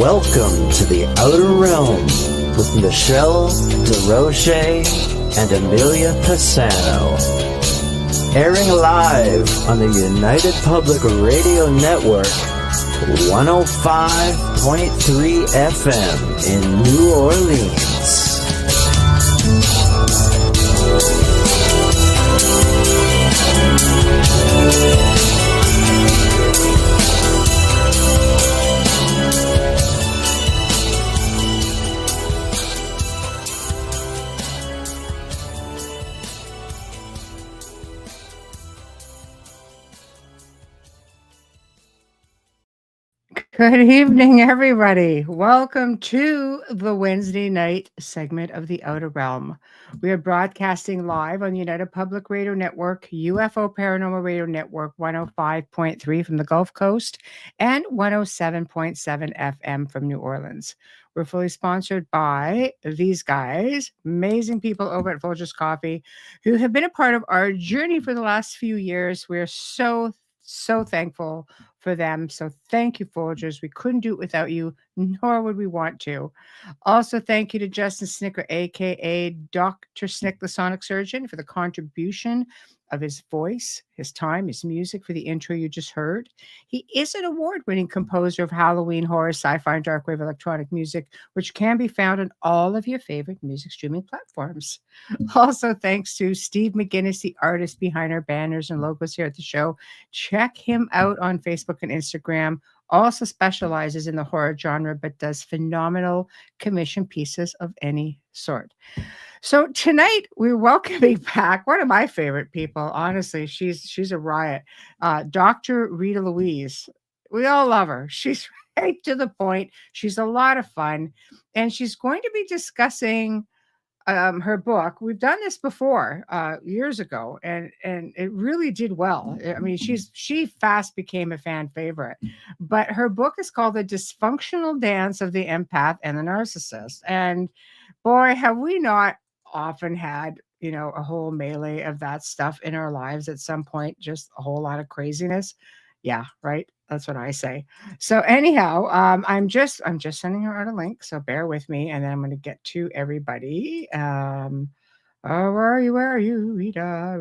Welcome to the Outer Realm with MicheleDerocher and Amelia Pisano. Airing live on the United Public Radio Network, 105.3 FM in New Orleans. Good evening, everybody. Welcome to the Wednesday night segment of The Outer Realm. We are broadcasting live on United Public Radio Network, UFO Paranormal Radio Network 105.3 from the Gulf Coast and 107.7 FM from New Orleans. We're fully sponsored by these guys, amazing people over at Folgers Coffee, who have been a part of our journey for the last few years. We're so thankful for them. So thank you, Folgers. We couldn't do it without you, nor would we want to. Also, thank you to Justin Snicker, aka Dr. Snick, the Sonic Surgeon, for the contribution of his voice, his time, his music for the intro you just heard. He is an award-winning composer of Halloween, horror, sci-fi, and dark wave electronic music, which can be found on all of your favorite music streaming platforms. Also, thanks to Steve McGinnis, the artist behind our banners and logos here at the show. Check him out on Facebook and Instagram. Also specializes in the horror genre, but does phenomenal commission pieces of any sort. So tonight we're welcoming back one of my favorite people. Honestly, she's a riot. Dr. Rita Louise. We all love her. She's right to the point. She's a lot of fun, and she's going to be discussing her book. We've done this before years ago, and it really did well. I mean, she fast became a fan favorite. But her book is called The Dysfunctional Dance of the Empath and the Narcissist. And boy, have we not often had, a whole melee of that stuff in our lives at some point, just a whole lot of craziness. Yeah, right. That's what I say. So anyhow, I'm just sending her out a link. So bear with me, and then I'm going to get to everybody. Where are you? Rita,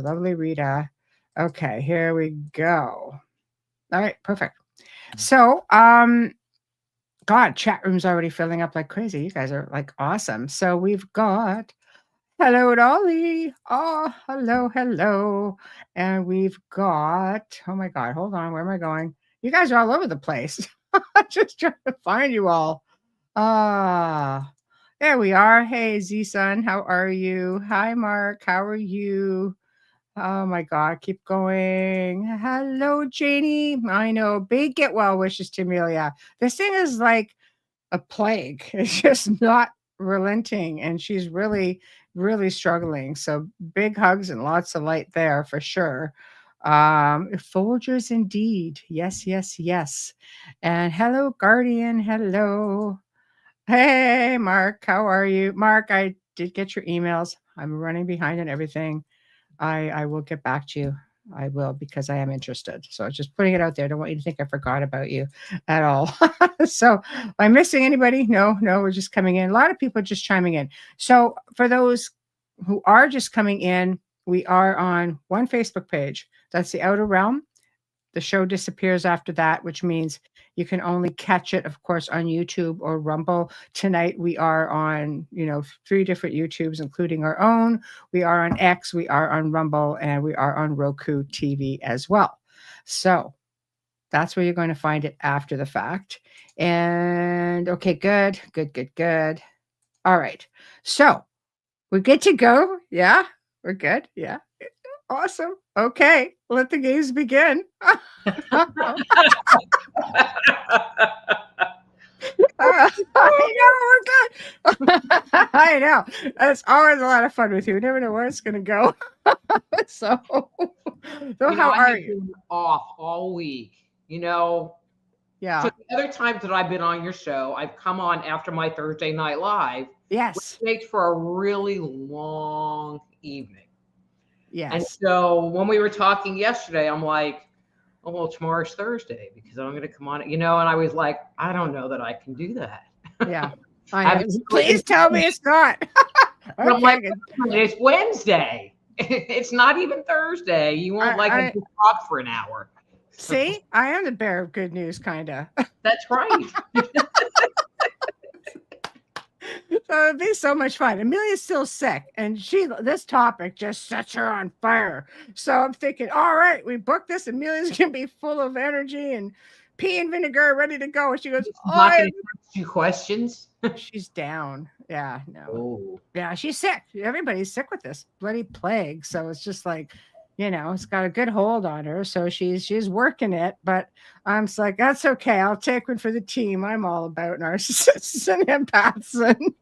lovely Rita. Okay, here we go. All right, perfect. So, God, chat room's already filling up like crazy. You guys are like awesome. So we've got hello, Dolly. Oh, hello. And we've got, oh my God, hold on. Where am I going? You guys are all over the place. I'm just trying to find you all. There we are. Hey, Z-Sun, how are you? Hi, Mark. How are you? Oh my God, keep going. Hello, Janie. I know. Big get well wishes to Amelia. This thing is like a plague. It's just not relenting, and she's really struggling. So big hugs and lots of light there for sure. Folgers indeed. Yes. And hello, Guardian. Hello. Hey, Mark. How are you? Mark, I did get your emails. I'm running behind on everything. I will get back to you. I will, because I am interested. So just putting it out there. I don't want you to think I forgot about you at all. So am I missing anybody? No, we're just coming in. A lot of people are just chiming in. So for those who are just coming in, we are on one Facebook page. That's The Outer Realm. The show disappears after that, which means you can only catch it, of course, on YouTube or Rumble. Tonight, we are on, 3 different YouTubes, including our own. We are on X, we are on Rumble, and we are on Roku TV as well. So that's where you're going to find it after the fact. And okay, good. All right. So we're good to go. Yeah, we're good. Yeah. Awesome. Okay, let the games begin. I know, we're good. I know. It's always a lot of fun with you. You never know where it's going to go. So how are you? Off all week. Yeah. So the other times that I've been on your show, I've come on after my Thursday night live. Yes. Which makes for a really long evening. Yes. And so when we were talking yesterday, I'm like, oh, well, tomorrow's Thursday because I'm going to come on, you know, and I was like, I don't know that I can do that. Yeah. I I know. was- Please tell me it's not. And I'm like, Okay. it's Wednesday. It's not even Thursday. You won't I just talk for an hour. see, I am the bearer of good news, kind of. That's right. So it'd be so much fun. Amelia's still sick, and this topic just sets her on fire. So I'm thinking, all right, we booked this. Amelia's gonna be full of energy and pea and vinegar, ready to go. And she goes, Not going to ask you questions. she's down. Yeah, no. Oh, Yeah, she's sick. Everybody's sick with this bloody plague. So it's just like, you know, it's got a good hold on her. So she's working it. But I'm just like, that's okay. I'll take one for the team. I'm all about narcissists and empaths and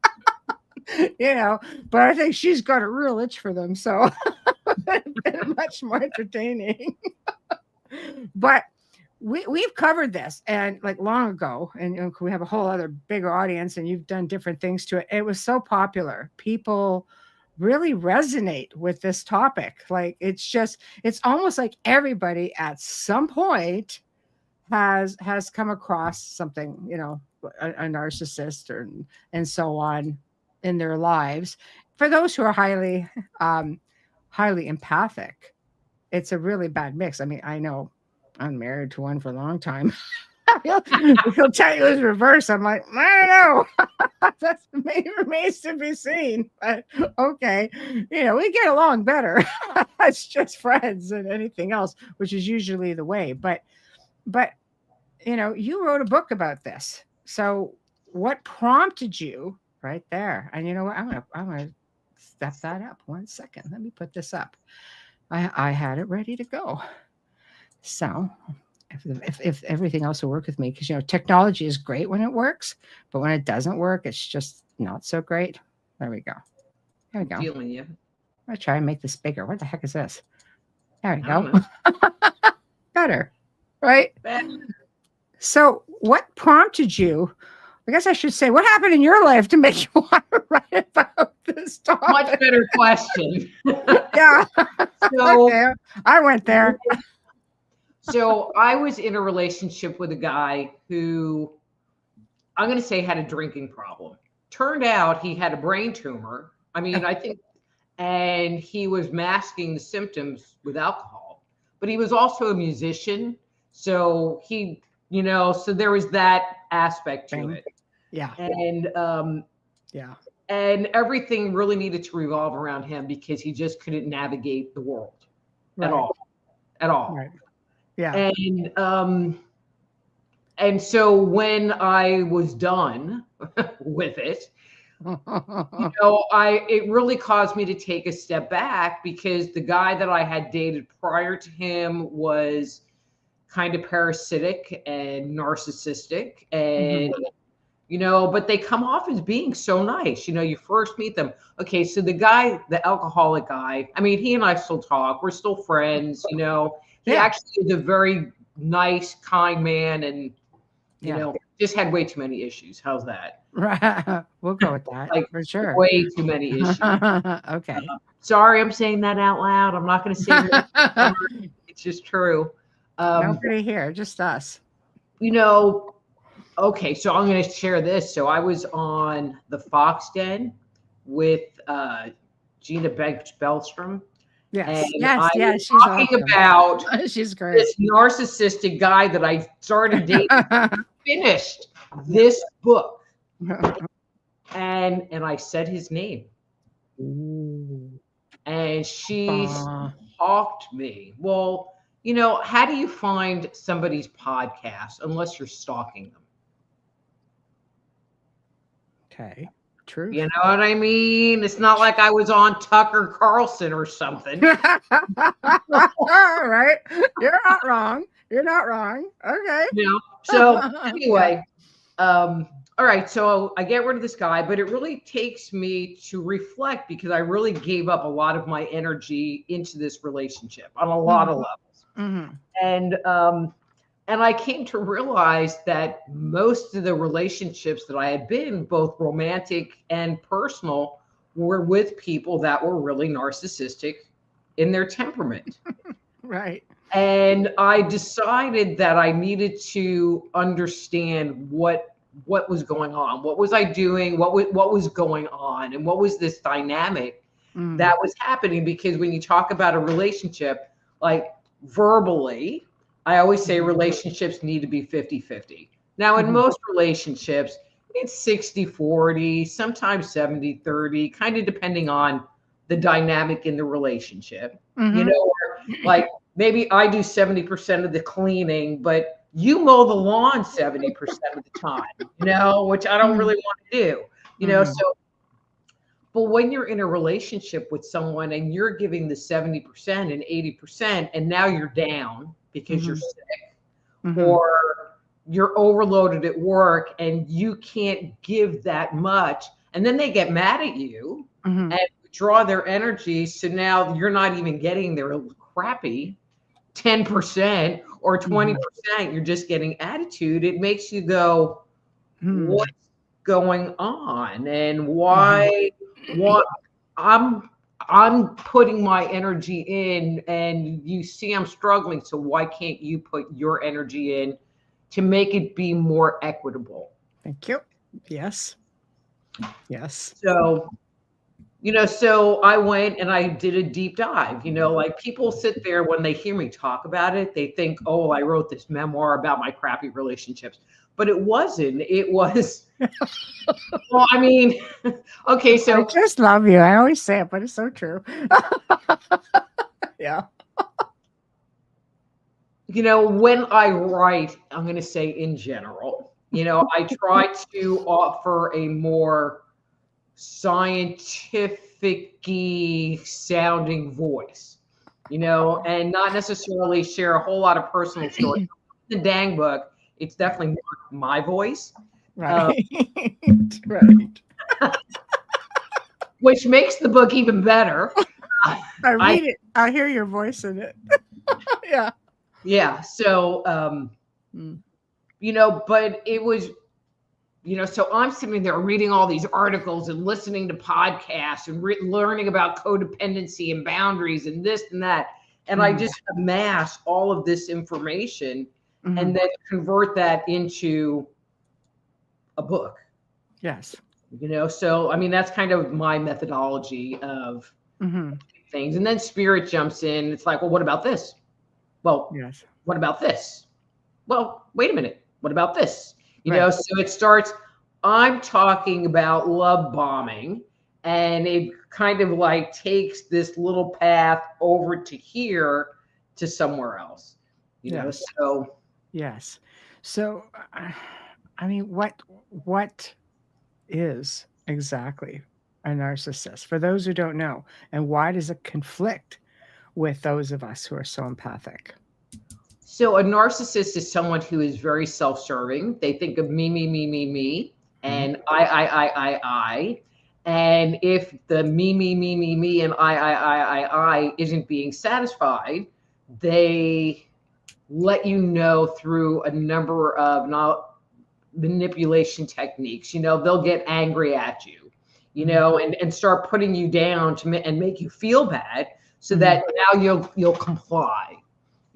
you know, but I think she's got a real itch for them. So it's been much more entertaining. But we've covered this and like long ago, and you know, we have a whole other bigger audience, and you've done different things to it. It was so popular. People really resonate with this topic. Like it's almost like everybody at some point has come across something, you know, a narcissist and so on in their lives. For those who are highly empathic, it's a really bad mix. I mean, I know I'm married to one for a long time. he'll tell you it's reverse. I'm like, I don't know. That remains to be seen. But okay, you know, we get along better. It's just friends and anything else, which is usually the way. But you know, you wrote a book about this. So what prompted you right there? And you know what? I'm gonna step that up 1 second. Let me put this up. I had it ready to go. So if everything else will work with me, because you know technology is great when it works, but when it doesn't work, it's just not so great. There we go. There we go. feeling you. I'm gonna try and make this bigger. What the heck is this? There we I don't go. Better, right? So what prompted you? I guess I should say, what happened in your life to make you want to write about this topic? Much better question. Yeah. So, Okay. I went there. so I was in a relationship with a guy who I'm going to say had a drinking problem. Turned out he had a brain tumor. I mean, I think, and he was masking the symptoms with alcohol, but he was also a musician. So he, you know, so there was that aspect to it. Yeah. And, Yeah. and everything really needed to revolve around him because he just couldn't navigate the world Right. at all. Right. Yeah. And so when I was done with it, you know, it really caused me to take a step back because the guy that I had dated prior to him was kind of parasitic and narcissistic and you know, but they come off as being so nice. You know, you first meet them. Okay, so the guy, the alcoholic guy, I mean, he and I still talk. We're still friends, you know. He actually is a very nice, kind man and, you know, just had way too many issues. How's that? Right. We'll go with that. Like, for sure. Way too many issues. Okay. Sorry, I'm saying that out loud. I'm not going to say that. It's just true. Nobody here, just us. You know, okay, so I'm going to share this. So I was on the Fox Den with Gina Bellstrom. Yes, and yes, I yes. was She's talking awesome. about She's great. this narcissistic guy that I started dating, finished this book, and I said his name, and she stalked me. Well, you know, how do you find somebody's podcast unless you're stalking them? Okay. True. You know what I mean? It's not like I was on Tucker Carlson or something. All right. You're not wrong. You're not wrong. Okay. You know? So anyway, all right. So I get rid of this guy, but it really takes me to reflect because I really gave up a lot of my energy into this relationship on a lot of levels. And I came to realize that most of the relationships that I had been, both romantic and personal, were with people that were really narcissistic in their temperament. Right. And I decided that I needed to understand what was going on. What was I doing? What was going on? And what was this dynamic that was happening? Because when you talk about a relationship, like verbally, I always say relationships need to be 50-50. Now, in most relationships, it's 60-40, sometimes 70-30, kind of depending on the dynamic in the relationship. You know, or like maybe I do 70% of the cleaning, but you mow the lawn 70% of the time, you know, which I don't really want to do, you know. So, but when you're in a relationship with someone and you're giving the 70% and 80%, and now you're down because you're sick or you're overloaded at work and you can't give that much, and then they get mad at you and draw their energy. So now you're not even getting their crappy 10% or 20%, you're just getting attitude. It makes you go, what's going on? And why what I'm putting my energy in, and you see I'm struggling, so why can't you put your energy in to make it be more equitable? Thank you. Yes. So, you know, so I went and I did a deep dive. You know, like people sit there when they hear me talk about it, they think, oh, I wrote this memoir about my crappy relationships. But it wasn't. It was, well, I mean, okay, so. I just love you. I always say it, but it's so true. Yeah. You know, when I write, I'm going to say in general, you know, I try to offer a more scientific-y sounding voice, you know, and not necessarily share a whole lot of personal stories. The dang book, it's definitely not my voice. Right. Right. Which makes the book even better. I read it. I hear your voice in it. Yeah. Yeah. So, you know, but it was, you know, so I'm sitting there reading all these articles and listening to podcasts and learning about codependency and boundaries and this and that. And I just amass all of this information and then convert that into a book. Yes. You know, so, I mean, that's kind of my methodology of things. And then spirit jumps in. It's like, well, what about this? Well, yes. What about this? Well, wait a minute. What about this? You know, so it starts, I'm talking about love bombing, and it kind of like takes this little path over to here to somewhere else, you know, so. Yes. So, I mean, what is exactly a narcissist for those who don't know, and why does it conflict with those of us who are so empathic? So a narcissist is someone who is very self-serving. They think of me, and I. And if the me, and I isn't being satisfied, they let you know through a number of manipulation techniques. You know, they'll get angry at you, you know, and start putting you down and make you feel bad so that now you'll comply.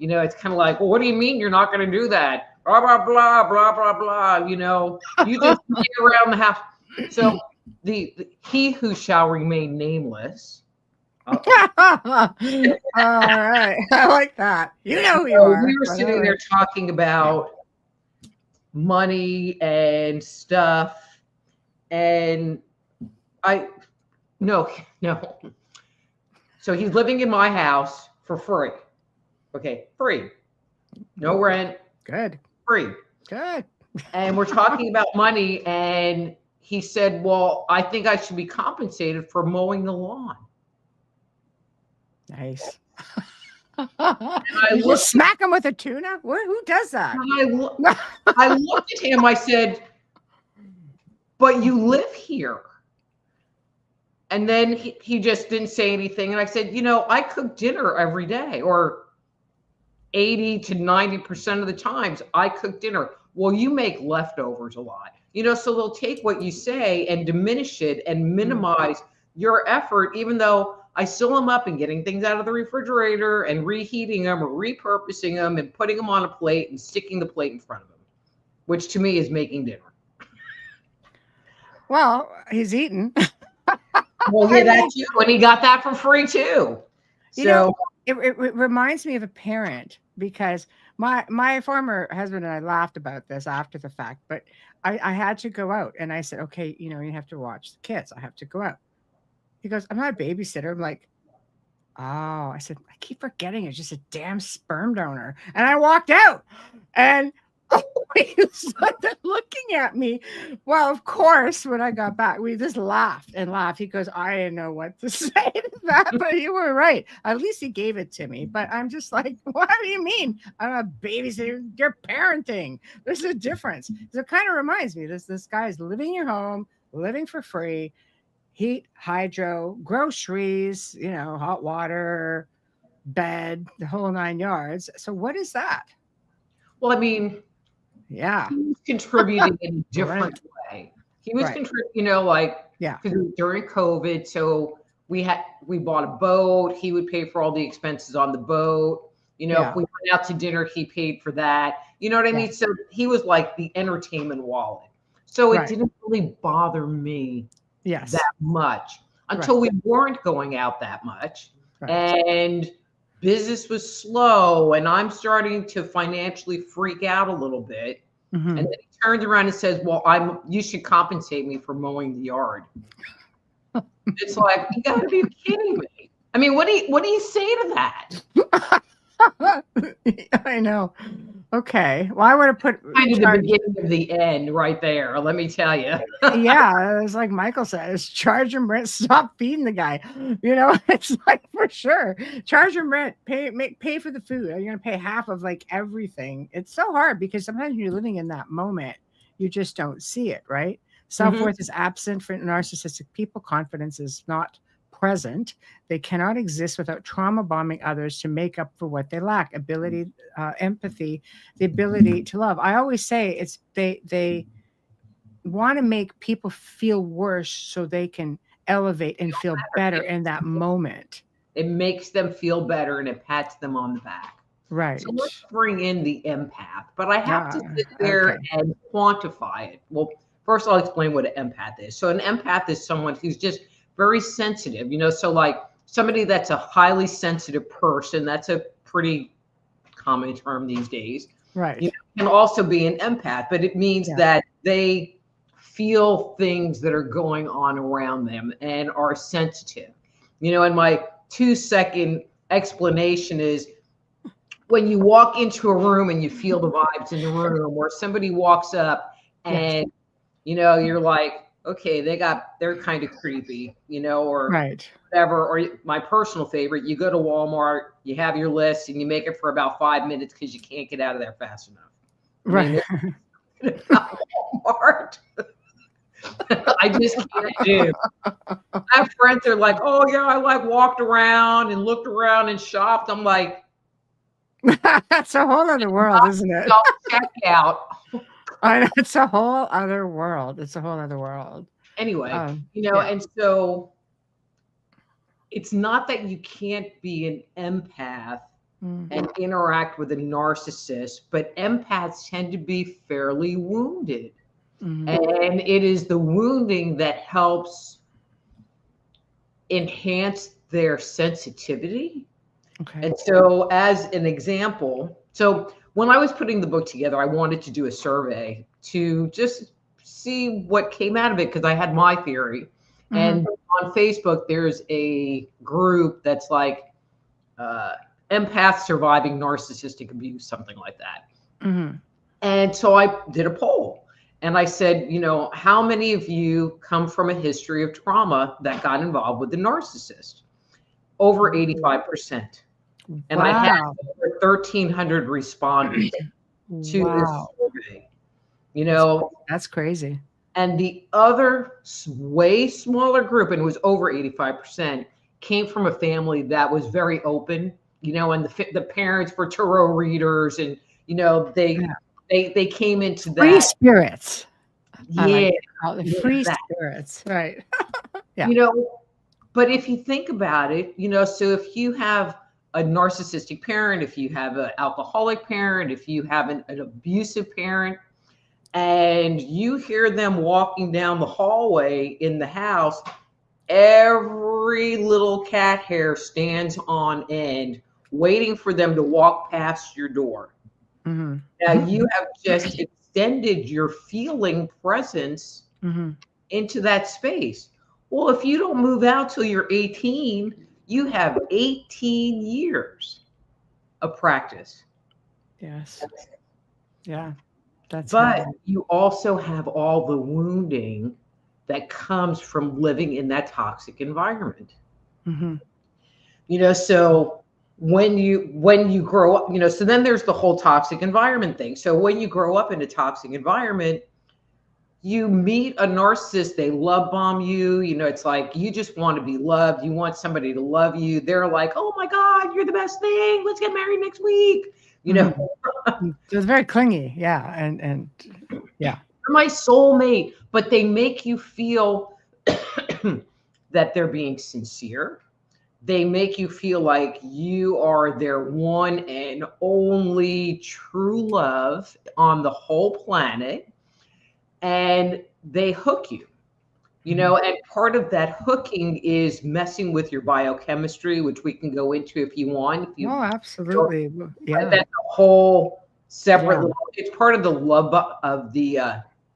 You know, it's kind of like, well, what do you mean you're not going to do that? Blah, blah, blah, blah, blah, blah. You know, you just get around the house. So the he who shall remain nameless. All right. I like that. You know who you are. We were sitting there talking about money and stuff. And no. So he's living in my house for free. Okay, free. No rent. Good. Free. Good. And we're talking about money, and he said, well, I think I should be compensated for mowing the lawn. Nice. You just smack him with a tuna? Who does that? I looked at him, I said, but you live here. And then he just didn't say anything. And I said, you know, I cook dinner every day, or 80 to 90% of the times I cook dinner. Well, you make leftovers a lot, you know, so they'll take what you say and diminish it and minimize your effort, even though I still am up and getting things out of the refrigerator and reheating them or repurposing them and putting them on a plate and sticking the plate in front of him, which to me is making dinner. Well, he's eaten. Well, yeah, that's you. And he got that for free too. You know, it reminds me of a parent, because my former husband and I laughed about this after the fact, but I had to go out and I said, okay, you know, you have to watch the kids. I have to go out. He goes, I'm not a babysitter. I'm like, oh, I said, I keep forgetting it's just a damn sperm donor. And I walked out and he started looking at me. Well, of course, when I got back, we just laughed and laughed. He goes, I didn't know what to say to that, but you were right. At least he gave it to me. But I'm just like, what do you mean? I'm a babysitter. You're parenting. There's a difference. So it kind of reminds me, this guy's living in your home, living for free, heat, hydro, groceries, you know, hot water, bed, the whole 9 yards. So what is that? Well, I mean, yeah, he was contributing in a different way. He was contributing, you know, like, during COVID. So we bought a boat. He would pay for all the expenses on the boat. You know, if we went out to dinner, he paid for that. You know what I mean? So he was like the entertainment wallet. So it didn't really bother me that much until we weren't going out that much. And business was slow, and I'm starting to financially freak out a little bit. And then he turns around and says, well, you should compensate me for mowing the yard. It's like, you gotta be kidding me. I mean, what do you say to that? I know. Okay. Well, I would have put kind of the beginning of the end right there. Let me tell you. Yeah, it's like Michael says, charge him rent, stop feeding the guy. You know, it's like, for sure, charge him rent, pay for the food. You're gonna pay half of like everything. It's so hard because sometimes when you're living in that moment, you just don't see it, right? Self-worth is absent for narcissistic people. Confidence is not present. They cannot exist without trauma bombing others to make up for what they lack. Ability, empathy, the ability to love. I always say it's they want to make people feel worse so they can elevate and feel better in that moment. It makes them feel better and it pats them on the back. Right. So let's bring in the empath, but I have to sit there and quantify it. Well, first I'll explain what an empath is. So an empath is someone who's just very sensitive, you know, so like somebody that's a highly sensitive person, that's a pretty common term these days. Right. You know, can also be an empath, but it means that they feel things that are going on around them and are sensitive. You know, and my 2-second explanation is when you walk into a room and you feel the vibes in the room, or somebody walks up and, you know, you're like, okay, they're kind of creepy, you know, or whatever. Or my personal favorite, you go to Walmart, you have your list and you make it for about 5 minutes because you can't get out of there fast enough. Right. I mean, Walmart. I just can't do. I have friends that are like, oh yeah, I like walked around and looked around and shopped. I'm like, that's a whole other world, isn't it? Check out. I know, it's a whole other world. It's a whole other world. Anyway, you know, and so it's not that you can't be an empath and interact with a narcissist, but empaths tend to be fairly wounded. And it is the wounding that helps enhance their sensitivity. And so as an example, so when I was putting the book together, I wanted to do a survey to just see what came out of it because I had my theory. And on Facebook, there's a group that's like empaths surviving narcissistic abuse, something like that. And so I did a poll and I said, you know, how many of you come from a history of trauma that got involved with the narcissist? Over 85%. And I had over 1,300 respondents to this survey. You know, that's crazy. And the other way smaller group, and it was over 85%, came from a family that was very open, you know, and the parents were tarot readers, and you know they came into that free spirits. Yeah, the free spirits, right? You know, but if you think about it, so if you have a narcissistic parent, if you have an alcoholic parent, if you have an abusive parent, and you hear them walking down the hallway in the house, every little cat hair stands on end, waiting for them to walk past your door. Mm-hmm. Now you have just extended your feeling presence into that space. Well, if you don't move out till you're 18, you have 18 years of practice. Yes. Yeah. But you also have all the wounding that comes from living in that toxic environment. So when you grow up, so then there's the whole toxic environment thing. So when you grow up in a toxic environment, you meet a narcissist, they love bomb you. It's like you just want to be loved. You want somebody to love you. They're like, oh my God, you're the best thing. Let's get married next week. It's very clingy. Yeah. And yeah. You're my soulmate. But they make you feel that they're being sincere. They make you feel like you are their one and only true love on the whole planet. And they hook you, and part of that hooking is messing with your biochemistry, which we can go into if you want. Oh, absolutely. Yeah. That's a whole separate, it's part of the love of the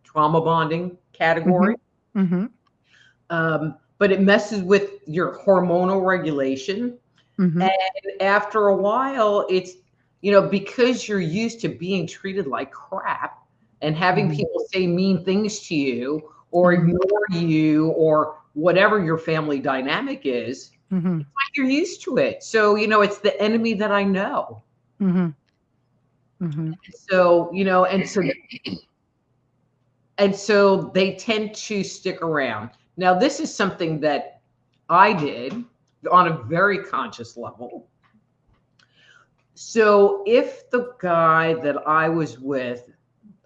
trauma bonding category. But it messes with your hormonal regulation. And after a while, it's, because you're used to being treated like crap, and having people say mean things to you or ignore you or whatever your family dynamic is, it's like you're used to it. So, it's the enemy that I know. So, and so they tend to stick around. Now, this is something that I did on a very conscious level. So if the guy that I was with,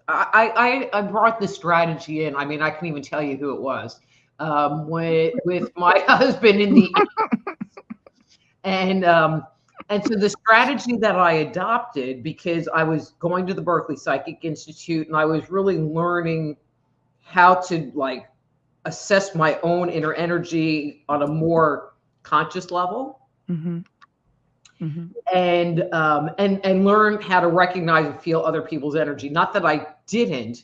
I brought this strategy in. I mean, I can even tell you who it was. With my husband in the and so the strategy that I adopted, because I was going to the Berkeley Psychic Institute and I was really learning how to like assess my own inner energy on a more conscious level. And learn how to recognize and feel other people's energy. Not that I didn't,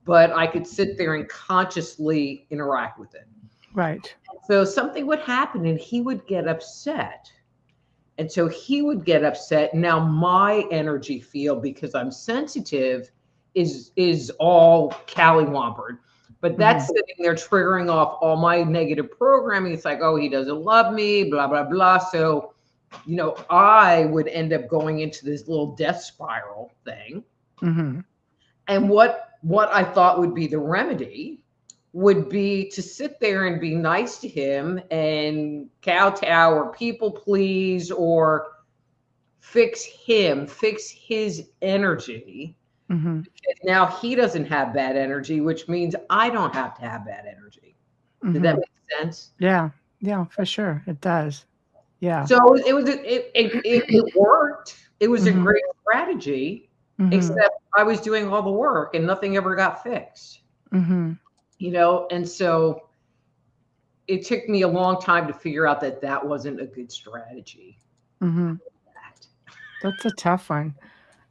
but I could sit there and consciously interact with it. Right. So something would happen and he would get upset. And so he would get upset. Now my energy field, because I'm sensitive, is all callywampered. But that's sitting there triggering off all my negative programming. It's like, oh, he doesn't love me, blah, blah, blah. So I would end up going into this little death spiral thing. And what I thought would be the remedy would be to sit there and be nice to him and kowtow or people please or fix his energy. Now he doesn't have bad energy, which means I don't have to have bad energy. Did that make sense? Yeah, for sure. It does. Yeah. So it worked. It was a great strategy, except I was doing all the work and nothing ever got fixed. And so it took me a long time to figure out that wasn't a good strategy. That's a tough one.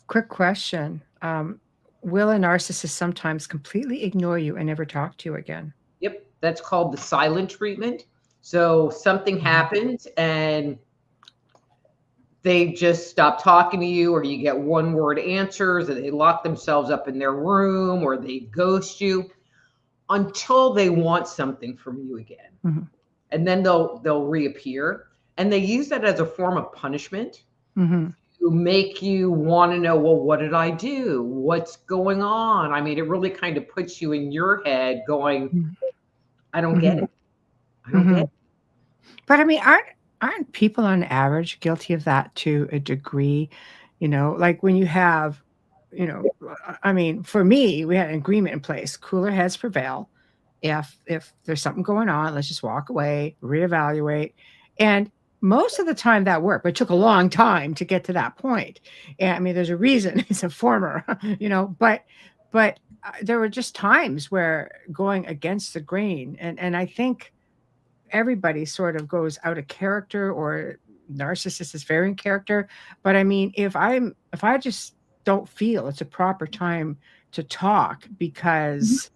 Quick question. Will a narcissist sometimes completely ignore you and never talk to you again? Yep. That's called the silent treatment. So something happens and they just stop talking to you, or you get one word answers, or they lock themselves up in their room, or they ghost you until they want something from you again. And then they'll reappear. And they use that as a form of punishment to make you want to know, well, what did I do? What's going on? I mean, it really kind of puts you in your head going, I don't get it. I don't get it. But I mean, aren't people on average guilty of that to a degree? Like when you have, I mean, for me, we had an agreement in place. Cooler heads prevail. if there's something going on, let's just walk away, reevaluate. And most of the time that worked, but it took a long time to get to that point. And I mean, there's a reason he's a former, but there were just times where going against the grain, and I think everybody sort of goes out of character, or narcissist is very in character. But I mean, if I just don't feel it's a proper time to talk because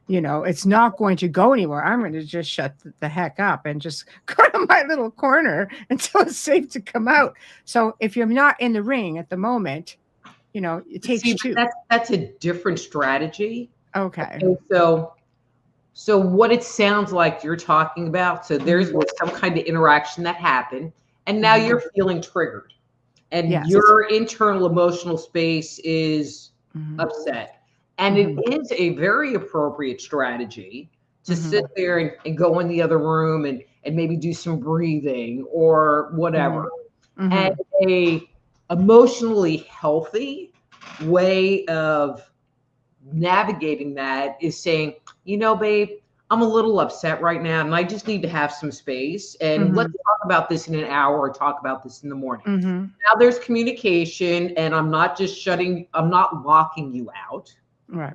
it's not going to go anywhere, I'm going to just shut the heck up and just go to my little corner until it's safe to come out. So if you're not in the ring at the moment, it takes two. That's a different strategy. Okay. So what it sounds like you're talking about, so there's some kind of interaction that happened, and now you're feeling triggered, and your internal emotional space is upset. And it is a very appropriate strategy to sit there and go in the other room and maybe do some breathing or whatever. And a emotionally healthy way of navigating that is saying, babe, I'm a little upset right now and I just need to have some space. And let's talk about this in an hour or talk about this in the morning. Now there's communication, and I'm not locking you out. Right.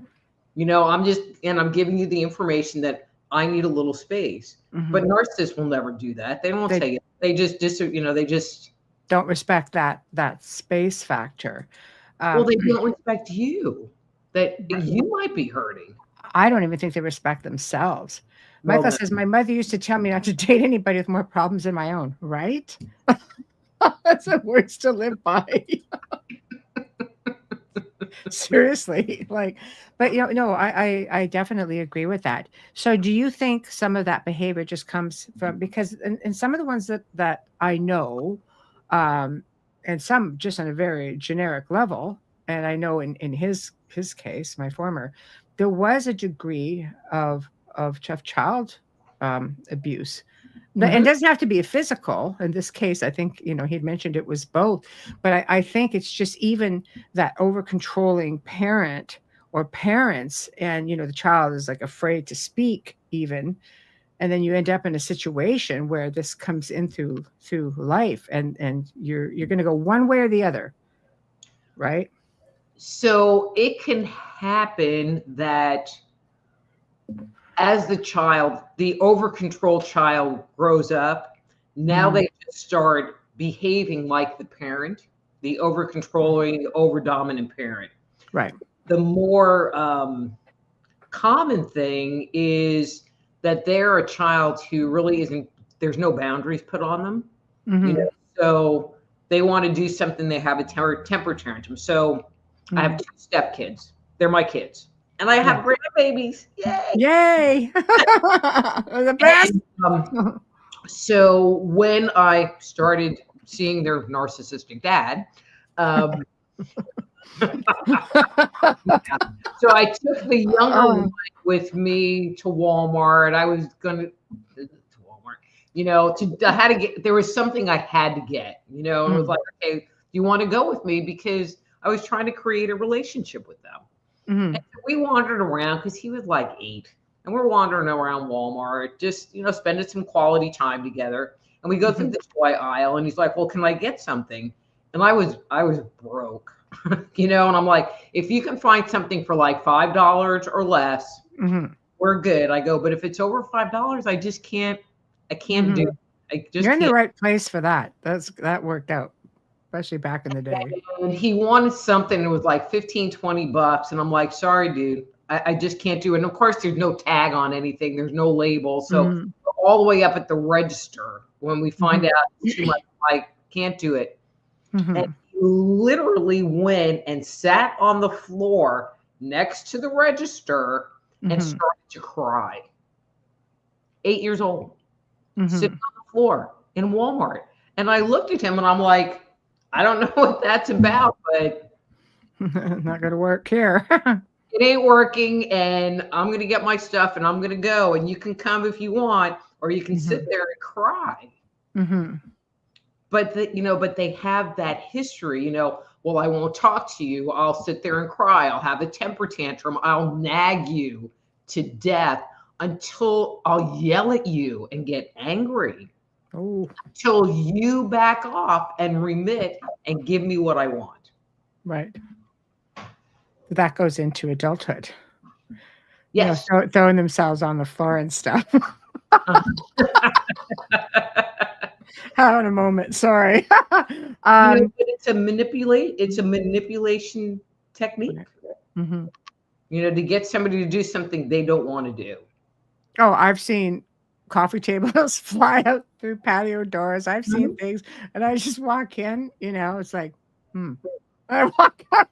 I'm giving you the information that I need a little space. But narcissists will never do that. They won't say it. They just they just don't respect that space factor. Well, they don't respect you, that you might be hurting. I don't even think they respect themselves. Michael says, my mother used to tell me not to date anybody with more problems than my own, right? That's a words to live by. Seriously. But I definitely agree with that. So do you think some of that behavior just comes from, because in some of the ones that I know, and some just on a very generic level, and I know in his case, my former, there was a degree of child abuse. And it doesn't have to be a physical. In this case, I think, he'd mentioned it was both. But I think it's just even that over-controlling parent or parents, and, the child is like afraid to speak even. And then you end up in a situation where this comes in through life, and you're going to go one way or the other, right? So it can happen that as the over-controlled child grows up, now they just start behaving like the parent, the over-controlling, over-dominant parent. Right. The more common thing is that they're a child who really isn't, there's no boundaries put on them. So they want to do something, they have a temper tantrum. So I have 2 stepkids. They're my kids. And I have grandbabies. Yay! The best. And, so when I started seeing their narcissistic dad, so I took the younger one with me to Walmart. I was going to Walmart, I had to get, there was something I had to get, and it was like, okay, do you want to go with me? Because I was trying to create a relationship with them. And so we wandered around because he was like 8, and we're wandering around Walmart, just, spending some quality time together. And we go through the toy aisle, and he's like, well, can I get something? And I was broke, and I'm like, if you can find something for like $5 or less, we're good. I go, but if it's over $5, I just can't, I can't do it. You're in the right place for that. That worked out, especially back in the day. And he wanted something that was like $15-20, and I'm like, sorry, dude, I just can't do it. And of course, there's no tag on anything, there's no label, so all the way up at the register, when we find out it's too much, I can't do it. And he literally went and sat on the floor next to the register and started to cry. 8 years old, sitting on the floor in Walmart. And I looked at him and I'm like, I don't know what that's about, but not going to work here. It ain't working, and I'm going to get my stuff and I'm going to go, and you can come if you want, or you can sit there and cry. But but they have that history, well, I won't talk to you. I'll sit there and cry. I'll have a temper tantrum. I'll nag you to death. until I'll yell at you and get angry, Oh, till you back off and remit and give me what I want. right. That goes into adulthood. Yes. Throwing themselves on the floor and stuff. Having a moment. Sorry. It's a manipulation technique. Mm-hmm. To get somebody to do something they don't want to do. Oh, I've seen coffee tables fly out through patio doors. I've seen things, and I just walk in. It's like, I walk out.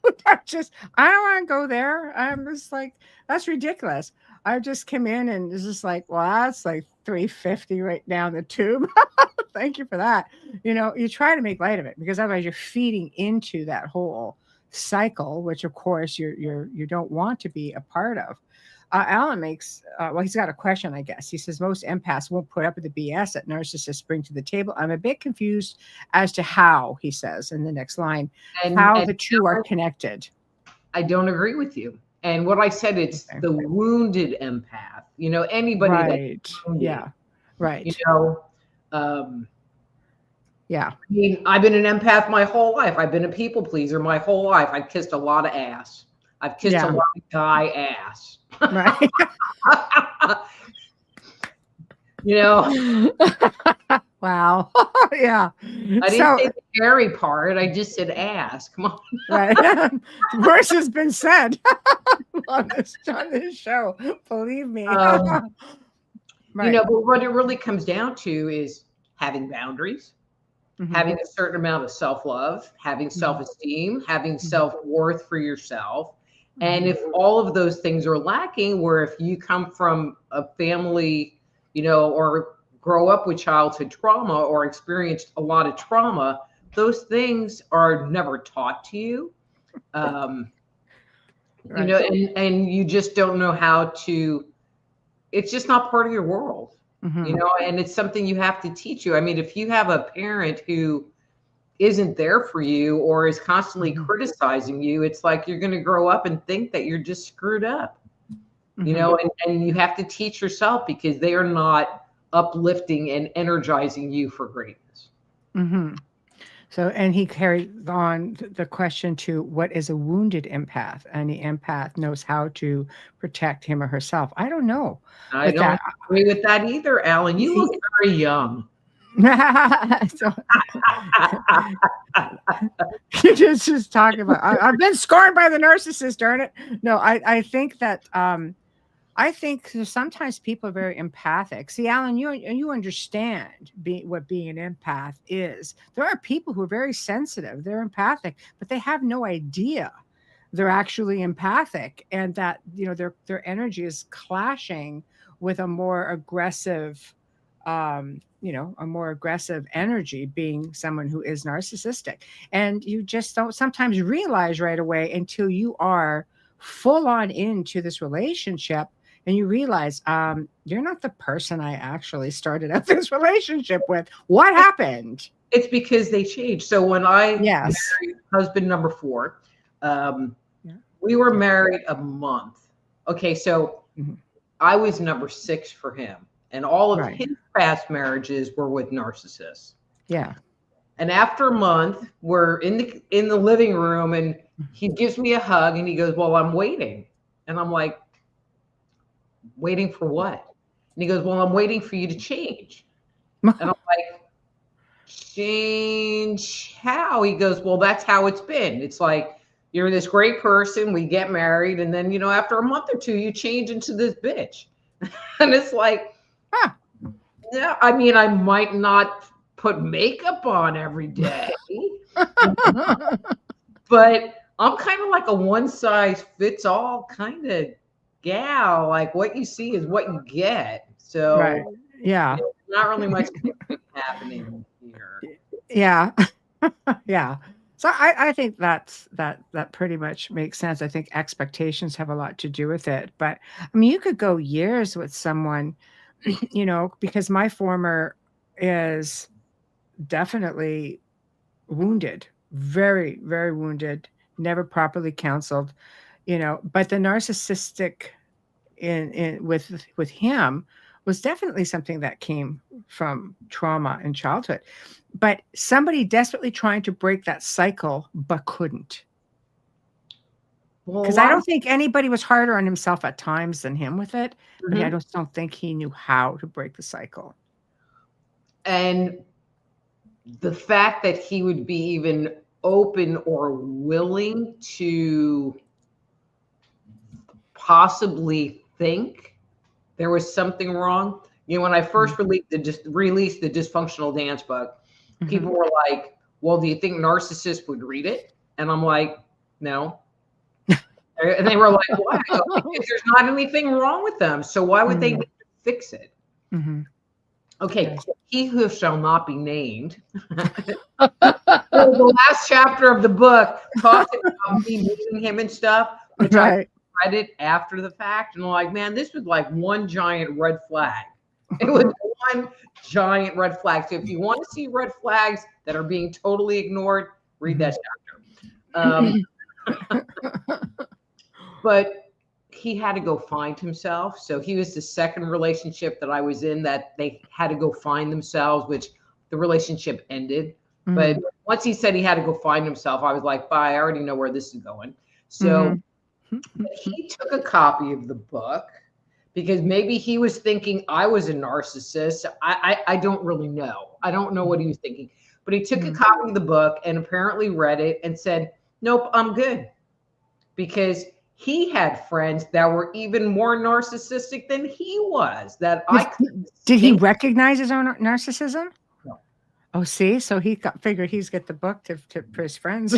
I don't want to go there. I'm just like, that's ridiculous. I just came in and it's just like, well, that's like $3.50 right down the tube. Thank you for that. You try to make light of it because otherwise you're feeding into that whole cycle, which of course you don't want to be a part of. Alan makes, he's got a question, I guess. He says, most empaths won't put up with the BS that narcissists bring to the table. I'm a bit confused as to how, he says in the next line, how the two are connected. I don't agree with you. And what I said, it's the wounded empath. Anybody right. Wounded, yeah. Right. Yeah. I mean, I've been an empath my whole life. I've been a people pleaser my whole life. I've kissed a lot of ass. I've kissed a lot of guy ass. Right. Wow. Yeah. I didn't say the hairy part. I just said ass. Come on. Right. Worse has been said on this show. Believe me. Right. But what it really comes down to is having boundaries, having a certain amount of self-love, having self-esteem, having self-worth for yourself. And if all of those things are lacking, where if you come from a family, or grow up with childhood trauma or experienced a lot of trauma, those things are never taught to you. And you just don't know how to, it's just not part of your world, and it's something you have to teach you. I mean, if you have a parent who isn't there for you or is constantly criticizing you, it's like you're going to grow up and think that you're just screwed up, and you have to teach yourself because they are not uplifting and energizing you for greatness. So, and he carried on the question to what is a wounded empath? And the empath knows how to protect him or herself. I don't know. I don't agree with that either, Alan. You look very young. So, you're just talking about, I've been scorned by the narcissist, darn it. No, I think that, I think sometimes people are very empathic. See, Alan, you understand what being an empath is. There are people who are very sensitive. They're empathic, but they have no idea they're actually empathic, and that their energy is clashing with a more aggressive, a more aggressive energy, being someone who is narcissistic. And you just don't sometimes realize right away until you are full on into this relationship. And you realize you're not the person I actually started out this relationship with. What happened? It's because they changed. So when I married husband number 4, we were married a month. Okay, so I was number 6 for him. And all of his past marriages were with narcissists. Yeah. And after a month, we're in the living room and he gives me a hug and he goes, well, I'm waiting. And I'm like, waiting for what? And he goes, well, I'm waiting for you to change. And I'm like, change how? He goes, well, that's how it's been. It's like, you're this great person, we get married, and then, after a month or two, you change into this bitch. And it's like, yeah, I mean, I might not put makeup on every day, but I'm kind of like a one size fits all kind of gal. Like what you see is what you get. So yeah, not really much happening here. Yeah. Yeah. So I think that pretty much makes sense. I think expectations have a lot to do with it. But I mean, you could go years with someone, because my former is definitely wounded, very, very wounded, never properly counseled, but the narcissistic with him was definitely something that came from trauma in childhood, but somebody desperately trying to break that cycle but couldn't. Well, Because I don't think anybody was harder on himself at times than him with it, but I don't think he knew how to break the cycle. And the fact that he would be even open or willing to possibly think there was something wrong. You know, when I first released the Dysfunctional Dance book, people were like, well, do you think Narcissists would read it? And I'm like, no. And they were like, why? I go, because there's not anything wrong with them. So why would they need to fix it? Okay, Yes. he who shall not be named. The last chapter of the book talks about me meeting him and stuff, which I read it after the fact, and I'm like, man, this was like one giant red flag. It was one giant red flag. So if you want to see red flags that are being totally ignored, read that chapter. But he had to go find himself. So he was the second relationship that I was in that they had to go find themselves, which the relationship ended. But once he said he had to go find himself, I was like, bye, I already know where this is going. So he took a copy of the book because maybe he was thinking I was a narcissist. I don't really know. I don't know what he was thinking. But he took a copy of the book and apparently read it and said, nope, I'm good. Because he had friends that were even more narcissistic than he was. Did he recognize his own narcissism? No. Oh, see, so he figured he's get the book for his friends.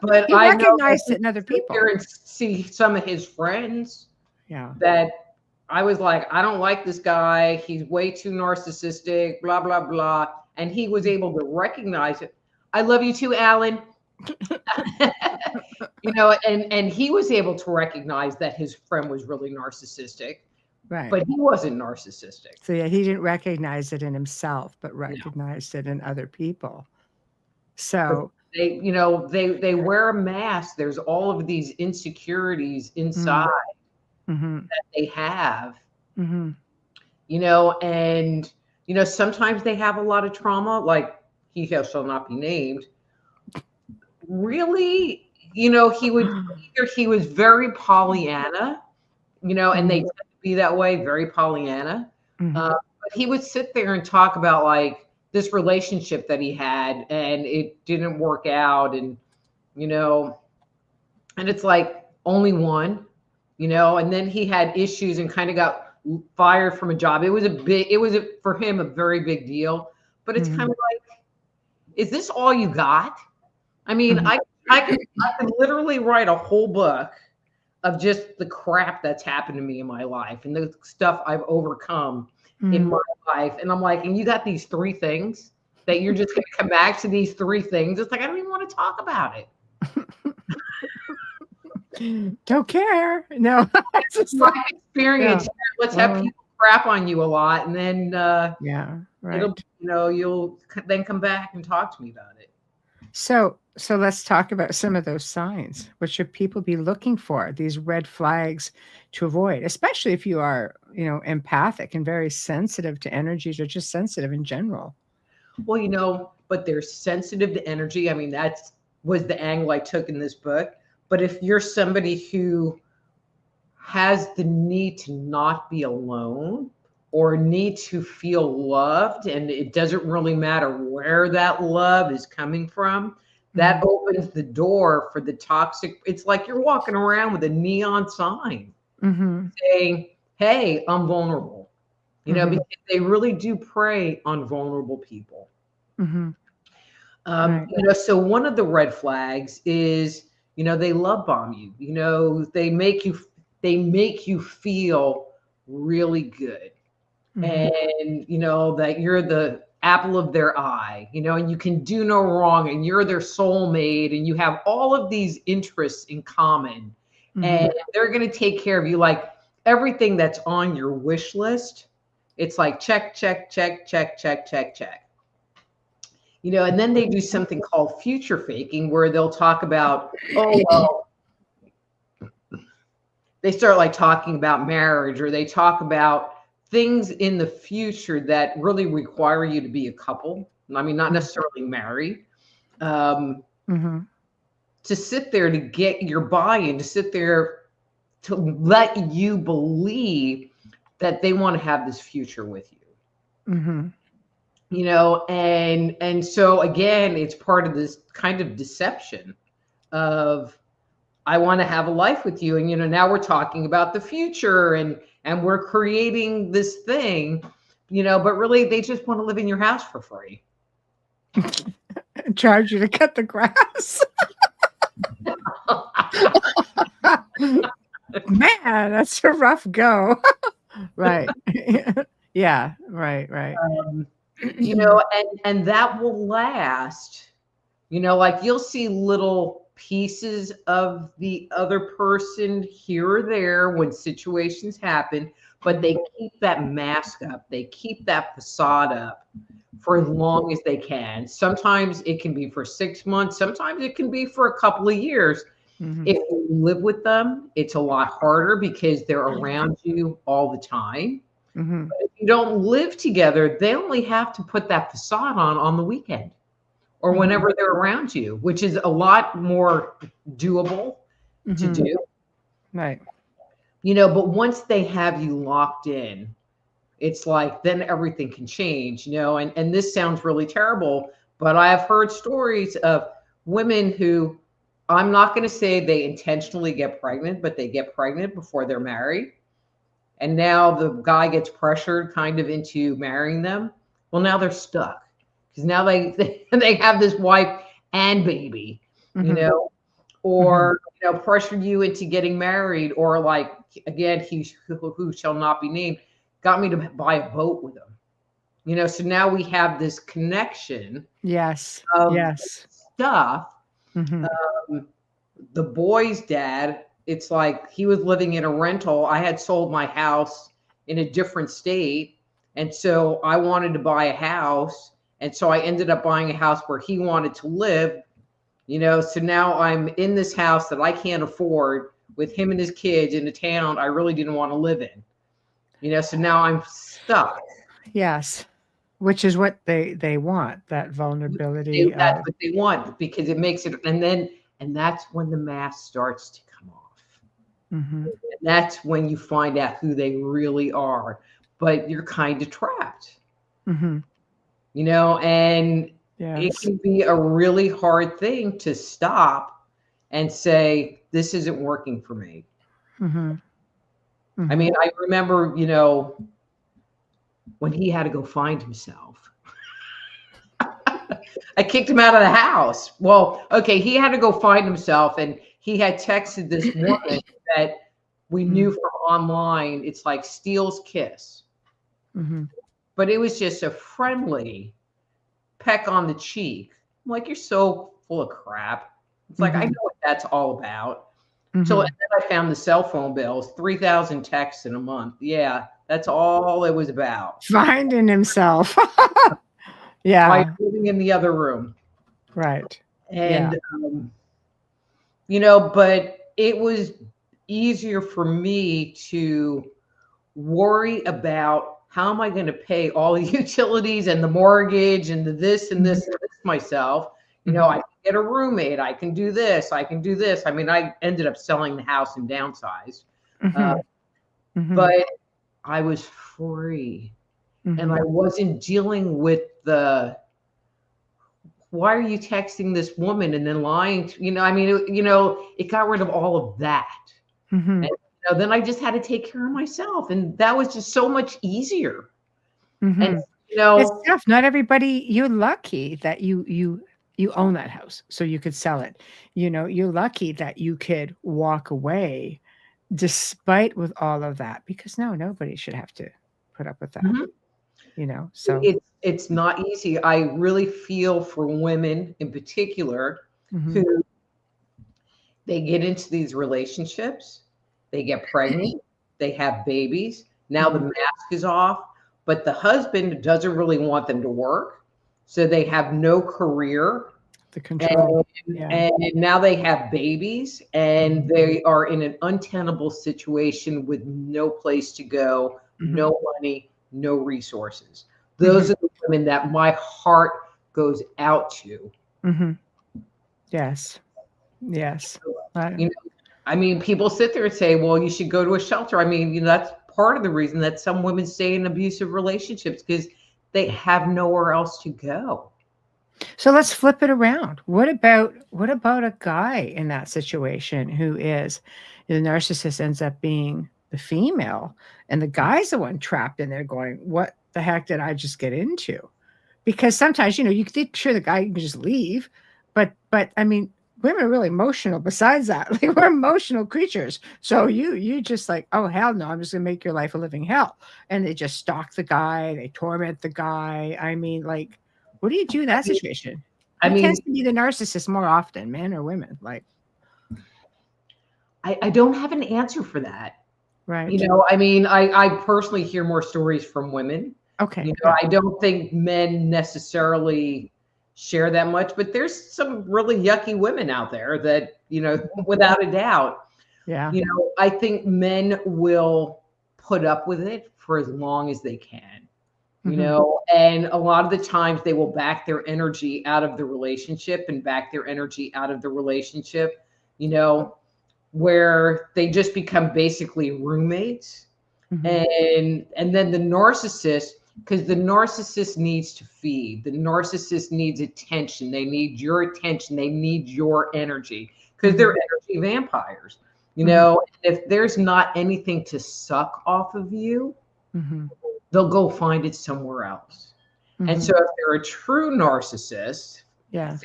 But he recognized it in other people. And see some of his friends. Yeah. That I was like, I don't like this guy. He's way too narcissistic. Blah blah blah. And he was able to recognize it. I love you too, Alan. You know, and he was able to recognize that his friend was really narcissistic, right? But he wasn't narcissistic. So yeah, he didn't recognize it in himself, but recognized it in other people. So they, you know, they wear a mask. There's all of these insecurities inside that they have, you know, and you know, sometimes they have a lot of trauma, like he shall not be named. Really, you know, he was very Pollyanna, you know, and they tend to be that way, very Pollyanna. But he would sit there and talk about like this relationship that he had and it didn't work out. And, you know, and it's like only one, you know, and then he had issues and kind of got fired from a job. It was for him, a very big deal, but it's kind of like, is this all you got? I mean, I could literally write a whole book of just the crap that's happened to me in my life and the stuff I've overcome in my life. And I'm like, and you got these three things that you're just going to come back to these three things. It's like, I don't even want to talk about it. Don't care. No, it's just my experience. Yeah. Let's have people crap on you a lot. And then, you'll then come back and talk to me about it. So let's talk about some of those signs. What should people be looking for? These red flags to avoid, especially if you are, you know, empathic and very sensitive to energies or just sensitive in general. Well, you know, but they're sensitive to energy. I mean, that was the angle I took in this book. But if you're somebody who has the need to not be alone or need to feel loved, and it doesn't really matter where that love is coming from, that opens the door for the toxic. It's like you're walking around with a neon sign saying, hey, I'm vulnerable, you know, because they really do prey on vulnerable people. You know, so one of the red flags is, you know, they love bomb you, you know, they make you feel really good. And, you know, that you're the apple of their eye, you know, and you can do no wrong and you're their soulmate and you have all of these interests in common and they're going to take care of you. Like everything that's on your wish list, it's like check, check, check, check, check, check, check. You know, and then they do something called future faking where they'll talk about, they start like talking about marriage, or they talk about things in the future that really require you to be a couple. I mean, not necessarily married. Mm-hmm. To sit there to get your buy-in, to sit there to let you believe that they want to have this future with you. Mm-hmm. You know, and so again, it's part of this kind of deception of, I want to have a life with you. And, you know, now we're talking about the future, and we're creating this thing, you know, but really they just want to live in your house for free. Charge you to cut the grass. Man, that's a rough go. Right. Yeah. Right. You know, and that will last, you know, like you'll see little pieces of the other person here or there when situations happen, but they keep that mask up. They keep that facade up for as long as they can. Sometimes it can be for 6 months. Sometimes it can be for a couple of years. Mm-hmm. If you live with them, it's a lot harder because they're around you all the time. Mm-hmm. But if you don't live together, they only have to put that facade on the weekend or whenever they're around you, which is a lot more doable to do. Right. You know, but once they have you locked in, it's like then everything can change, you know, and this sounds really terrible, but I have heard stories of women who, I'm not going to say they intentionally get pregnant, but they get pregnant before they're married. And now the guy gets pressured kind of into marrying them. Well, now they're stuck because now they have this wife and baby, you know, or, you know, pressured you into getting married, or like, again, he who shall not be named, got me to buy a boat with him, you know, so now we have this connection. Yes. Of Yes. stuff. Mm-hmm. The boy's dad, it's like he was living in a rental. I had sold my house in a different state, and so I wanted to buy a house, and so I ended up buying a house where he wanted to live, you know, so now I'm in this house that I can't afford with him and his kids in a town I really didn't want to live in, you know, so now I'm stuck. Yes. Which is what they want, that vulnerability. That's what they want, because it makes it, and that's when the mask starts to come off. Mm-hmm. And that's when you find out who they really are, but you're kind of trapped, Mm-hmm. you know, and it Yes. can be a really hard thing to stop and say, this isn't working for me. Mm-hmm. Mm-hmm. I mean, I remember, you know, when he had to go find himself. I kicked him out of the house. Well, okay, he had to go find himself, and he had texted this woman that we knew from online. It's like Steele's kiss. Mm-hmm. But it was just a friendly peck on the cheek. I'm like, you're so full of crap. It's like, I know what that's all about. So and then I found the cell phone bills, 3,000 texts in a month. Yeah, that's all it was about. Finding himself. Yeah. By living in the other room. Right. And, you know, but it was easier for me to worry about, how am I going to pay all the utilities and the mortgage and the this and this and this myself? You know, I can get a roommate. I can do this. I can do this. I mean, I ended up selling the house and downsized. But I was free. And I wasn't dealing with the, why are you texting this woman and then lying to, you know, I mean, it got rid of all of that. And, you know, then I just had to take care of myself. And that was just so much easier. And, you know, it's tough. Not everybody, you're lucky that you own that house so you could sell it. You know, you're lucky that you could walk away despite with all of that, because nobody should have to put up with that. You know, so it's not easy. I really feel for women in particular who they get into these relationships, they get pregnant, they have babies. Now the mask is off, but the husband doesn't really want them to work. So they have no career. The control. And now they have babies, and they are in an untenable situation with no place to go, no money, no resources. Those are the women that my heart goes out to. Yes. Yes. You know, I mean, people sit there and say, well, you should go to a shelter. I mean, that's part of the reason that some women stay in abusive relationships, because they have nowhere else to go. So let's flip it around. What about a guy in that situation who is the narcissist ends up being the female, and the guy's the one trapped in there going, what the heck did I just get into? Because sometimes, you think, sure, the guy can just leave, but I mean, women are really emotional besides that. Like, we're emotional creatures. So you just like, oh, hell no, I'm just gonna make your life a living hell. And they just stalk the guy, they torment the guy. I mean, like, what do you do in that situation? Who tends to be the narcissist more often, men or women? Like, I don't have an answer for that. Right. I mean, I personally hear more stories from women. Okay. I don't think men necessarily share that much, but there's some really yucky women out there that, without a doubt. Yeah. I think men will put up with it for as long as they can. And a lot of the times they will back their energy out of the relationship where they just become basically roommates. And then the narcissist, because the narcissist needs to feed, the narcissist needs attention. They need your attention. They need your energy, because they're energy vampires. If there's not anything to suck off of you, they'll go find it somewhere else. And so if they're a true narcissist,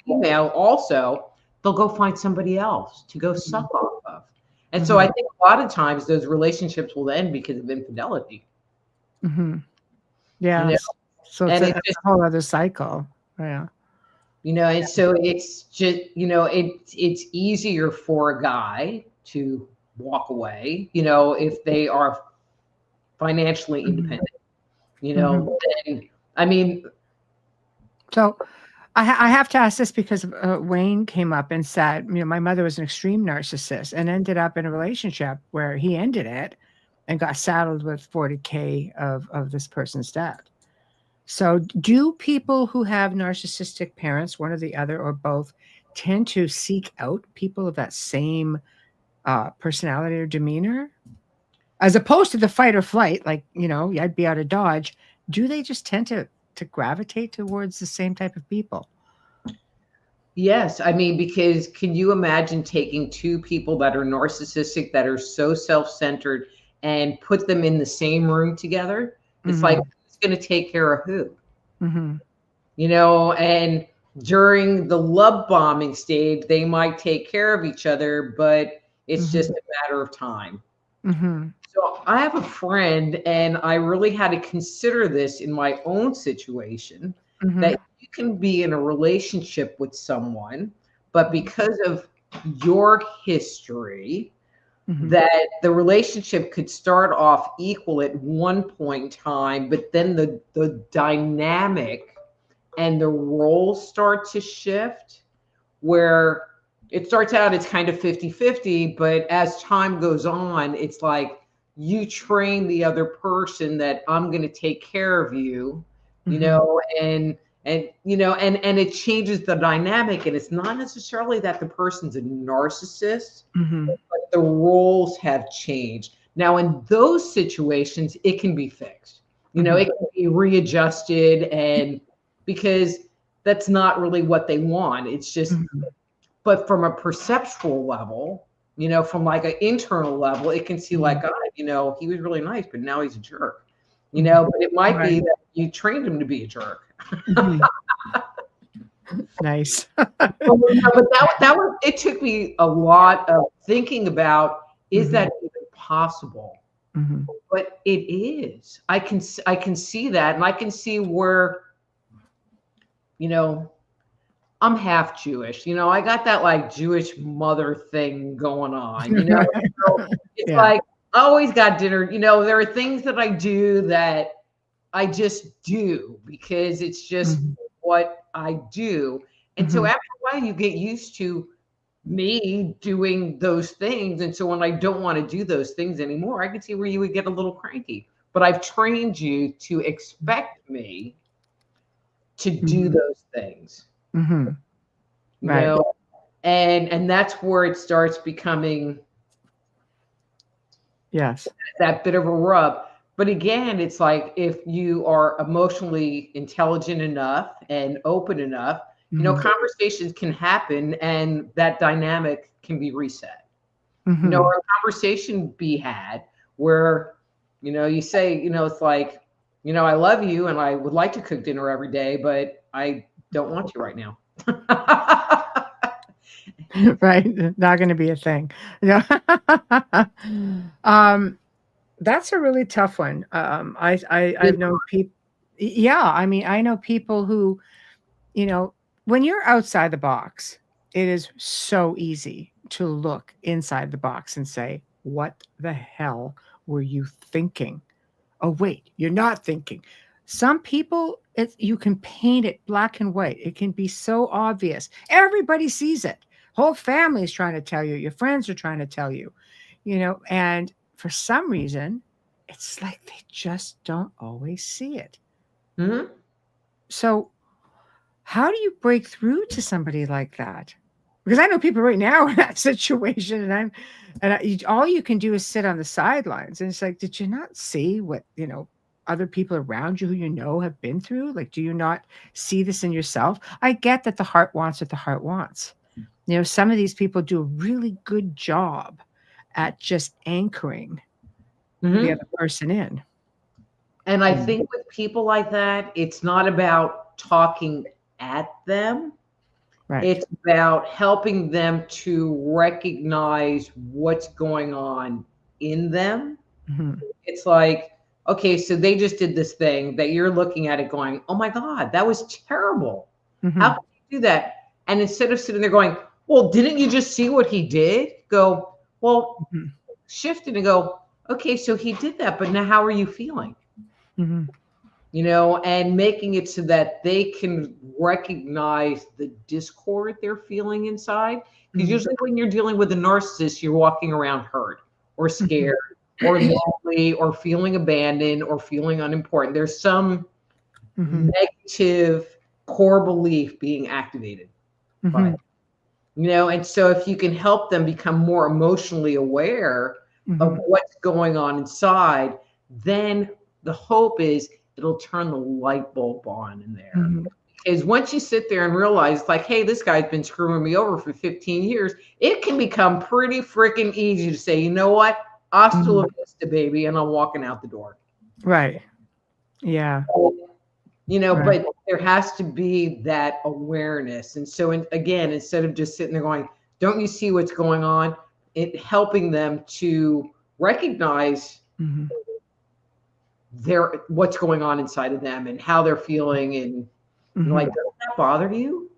female also, they'll go find somebody else to go suck off of. And so I think a lot of times those relationships will end because of infidelity. Yeah. So it's a whole other cycle. Yeah. And so it's just, it's easier for a guy to walk away, if they are financially independent. And, I mean, so I have to ask this because Wayne came up and said, my mother was an extreme narcissist and ended up in a relationship where he ended it and got saddled with $40K of this person's debt. So do people who have narcissistic parents, one or the other or both, tend to seek out people of that same personality or demeanor? As opposed to the fight or flight, like, I'd be out of Dodge. Do they just tend to gravitate towards the same type of people? Yes. I mean, because can you imagine taking two people that are narcissistic, that are so self-centered, and put them in the same room together? It's like, who's going to take care of who? And during the love bombing stage, they might take care of each other, but it's just a matter of time. So I have a friend, and I really had to consider this in my own situation, that you can be in a relationship with someone, but because of your history, that the relationship could start off equal at one point in time, but then the dynamic and the roles start to shift, where it starts out, it's kind of 50-50, but as time goes on, it's like you train the other person that I'm going to take care of you, and it changes the dynamic. And it's not necessarily that the person's a narcissist, but the roles have changed. Now, in those situations, it can be fixed. It can be readjusted, and because that's not really what they want. It's just, but from a perceptual level, from like an internal level, it can see like, God, he was really nice, but now he's a jerk. But it might be that you trained him to be a jerk. Nice. But that was, it took me a lot of thinking about, is that even possible? But it is. I can see that, and I can see where, I'm half Jewish. I got that like Jewish mother thing going on. So it's like, I always got dinner. There are things that I do that I just do because it's just what I do. And so after a while, you get used to me doing those things. And so when I don't want to do those things anymore, I can see where you would get a little cranky. But I've trained you to expect me to do those things. Right. You know, and that's where it starts becoming that bit of a rub. But again, it's like if you are emotionally intelligent enough and open enough, you know, conversations can happen and that dynamic can be reset. You know, or a conversation be had where, you know, you say, you know, it's like, you know, I love you and I would like to cook dinner every day, but I don't want to right now. Right. Not going to be a thing. Yeah. That's a really tough one. I've known people. Yeah. I mean, I know people who, you know, when you're outside the box, it is so easy to look inside the box and say, what the hell were you thinking? Oh, wait, you're not thinking. Some people, you can paint it black and white. It can be so obvious. Everybody sees it. Whole family is trying to tell you. Your friends are trying to tell you, you know, and for some reason, it's like they just don't always see it. So how do you break through to somebody like that? Because I know people right now in that situation, and all you can do is sit on the sidelines. And it's like, did you not see what, you know, other people around you who you know have been through? Like, do you not see this in yourself? I get that the heart wants what the heart wants. You know, some of these people do a really good job at just anchoring the other person in. And I think with people like that, it's not about talking at them. Right. It's about helping them to recognize what's going on in them. It's like, okay, so they just did this thing that you're looking at it going, oh my God, that was terrible. How can you do that? And instead of sitting there going, well, didn't you just see what he did? Go, well, shift it and go, okay, so he did that, but now how are you feeling? You know, and making it so that they can recognize the discord they're feeling inside. Because usually when you're dealing with a narcissist, you're walking around hurt or scared or lonely or feeling abandoned or feeling unimportant. There's some negative core belief being activated by it. You know, and so if you can help them become more emotionally aware of what's going on inside, then the hope is it'll turn the light bulb on in there. Because once you sit there and realize, like, hey, this guy's been screwing me over for 15 years, it can become pretty freaking easy to say, you know what? Hasta la vista, baby, and I'm walking out the door. Right. Yeah. You know, but there has to be that awareness. And so, again, instead of just sitting there going, don't you see what's going on? It helping them to recognize what's going on inside of them and how they're feeling. And like, doesn't that bother you?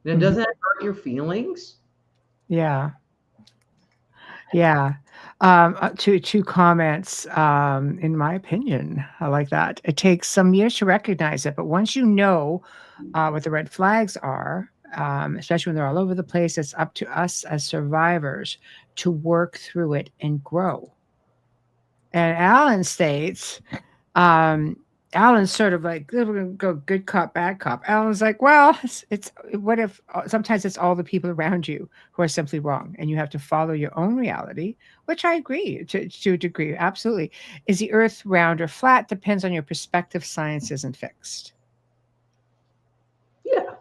And doesn't that hurt your feelings? Yeah. Yeah. Two comments. In my opinion, I like that. It takes some years to recognize it, but once you know what the red flags are, especially when they're all over the place, it's up to us as survivors to work through it and grow. And Alan states, Alan's sort of like, we're going to go good cop, bad cop. Alan's like, well, it's what if sometimes it's all the people around you who are simply wrong and you have to follow your own reality, which I agree to a degree. Absolutely. Is the earth round or flat? Depends on your perspective. Science isn't fixed. Yeah.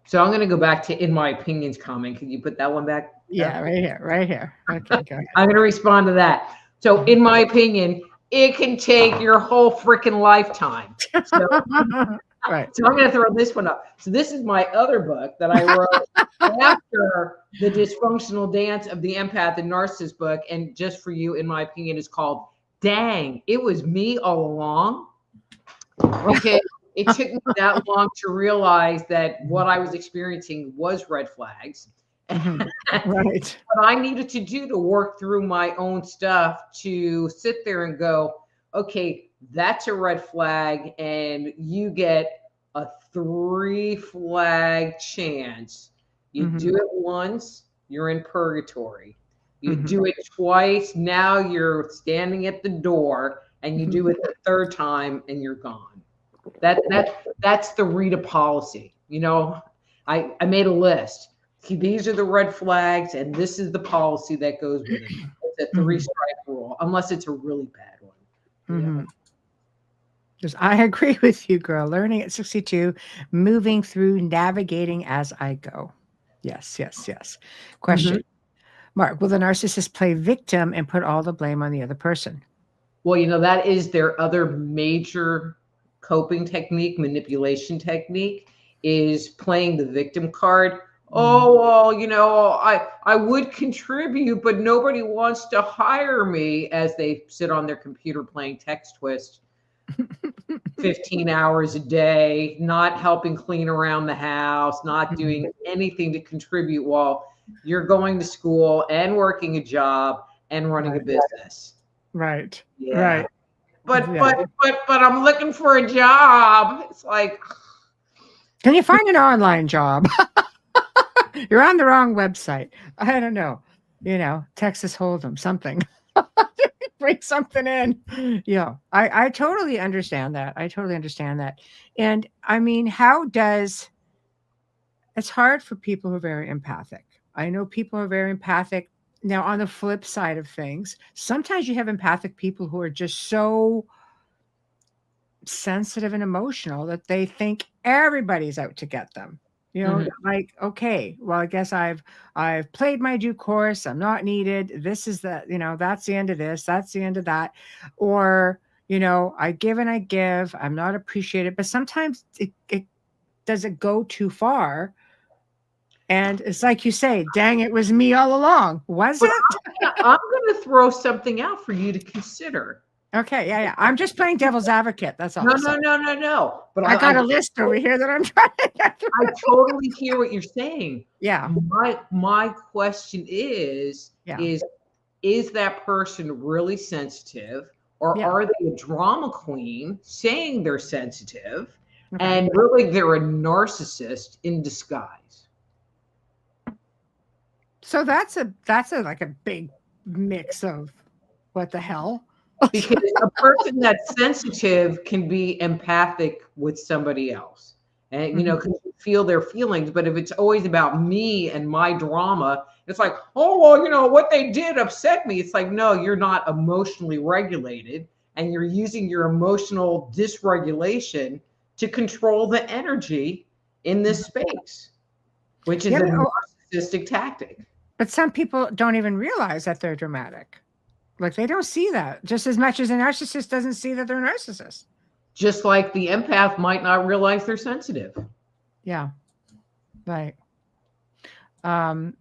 So I'm going to go back to in my opinions comment. Can you put that one back? Yeah, right here, right here. Okay, go ahead. I'm going to respond to that. So in my opinion, it can take your whole freaking lifetime. So, right. So I'm going to throw this one up. So this is my other book that I wrote after the Dysfunctional Dance of the Empath and Narcissist book. And just for you, in my opinion, is called Dang, It Was Me All Along. Okay. It took me that long to realize that what I was experiencing was red flags. Right. What I needed to do to work through my own stuff to sit there and go, okay, that's a red flag, and you get a 3-flag chance. You do it once, you're in purgatory. You do it twice, now you're standing at the door, and you do it the third time and you're gone. That's the Rita policy. You know, I made a list. These are the red flags, and this is the policy that goes with it. It's a 3-strike rule, unless it's a really bad one. You know? I agree with you, girl. Learning at 62, moving through, navigating as I go. Yes, yes, yes. Question. Mark, will the narcissist play victim and put all the blame on the other person? Well, you know, that is their other major coping technique, manipulation technique, is playing the victim card. Oh, well, you know, I would contribute, but nobody wants to hire me, as they sit on their computer playing text twist 15 hours a day, not helping clean around the house, not doing anything to contribute while you're going to school and working a job and running a business. Right. Yeah. Right. But I'm looking for a job. It's like, can you find an online job? You're on the wrong website. I don't know. You know, Texas Hold'em, something. Bring something in. Yeah, I totally understand that. I totally understand that. And I mean, it's hard for people who are very empathic. I know people are very empathic. Now, on the flip side of things, sometimes you have empathic people who are just so sensitive and emotional that they think everybody's out to get them. You know, like, okay, well, I guess I've played my due course. I'm not needed. This is that's the end of this. That's the end of that. Or, you know, I give and I give. I'm not appreciated. But sometimes it doesn't go too far. And it's like you say, dang, it was me all along. Was it? I'm going to throw something out for you to consider. Okay, yeah. I'm just playing devil's advocate. That's all. No. But I got a list over here that I'm trying to get through. I totally hear what you're saying. Yeah. My question is that person really sensitive, or are they a drama queen saying they're sensitive, and really they're a narcissist in disguise? So that's a like a big mix of what the hell. Because a person that's sensitive can be empathic with somebody else, and you know, can feel their feelings. But if it's always about me and my drama, it's like, oh, well, you know, what they did upset me. It's like, no, you're not emotionally regulated, and you're using your emotional dysregulation to control the energy in this space, which is a narcissistic tactic. But some people don't even realize that they're dramatic. Like, they don't see that just as much as a narcissist doesn't see that they're a narcissist. Just like the empath might not realize they're sensitive. Yeah. Right. Yeah.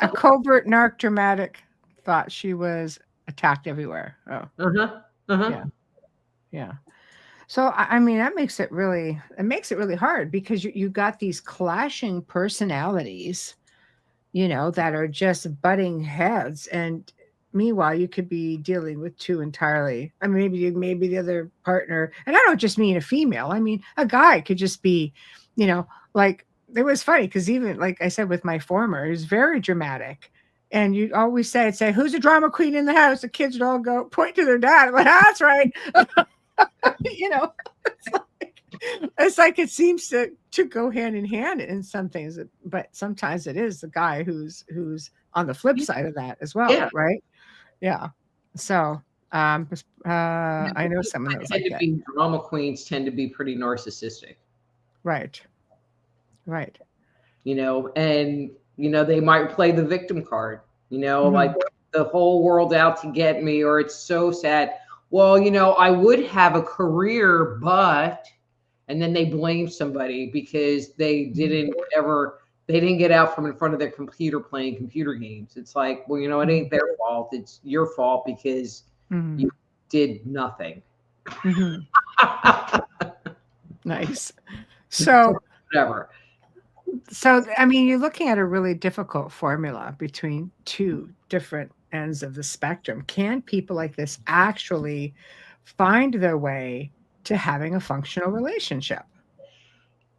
A covert narc dramatic thought she was attacked everywhere. Oh. Yeah. So, I mean, that makes it really hard, because you got these clashing personalities, you know, that are just butting heads. And meanwhile, you could be dealing with two entirely. I mean, maybe the other partner, and I don't just mean a female. I mean, a guy could just be, you know, like, it was funny because even like I said with my former, he was very dramatic. And you'd always say, who's a drama queen in the house? The kids would all go point to their dad. I'm like, that's right. You know, it's like it seems to go hand in hand in some things, but sometimes it is the guy who's on the flip side of that as well, right? Yeah. So I know someone that was like that. Drama queens tend to be pretty narcissistic. Right. You know, and you know, they might play the victim card, you know, like the whole world out to get me, or it's so sad. Well, you know, I would have a career, but, and then they blame somebody because they didn't get out from in front of their computer playing computer games. It's like, well, you know, it ain't their fault. It's your fault because you did nothing. Nice. So whatever. So, I mean, you're looking at a really difficult formula between two different ends of the spectrum. Can people like this actually find their way to having a functional relationship.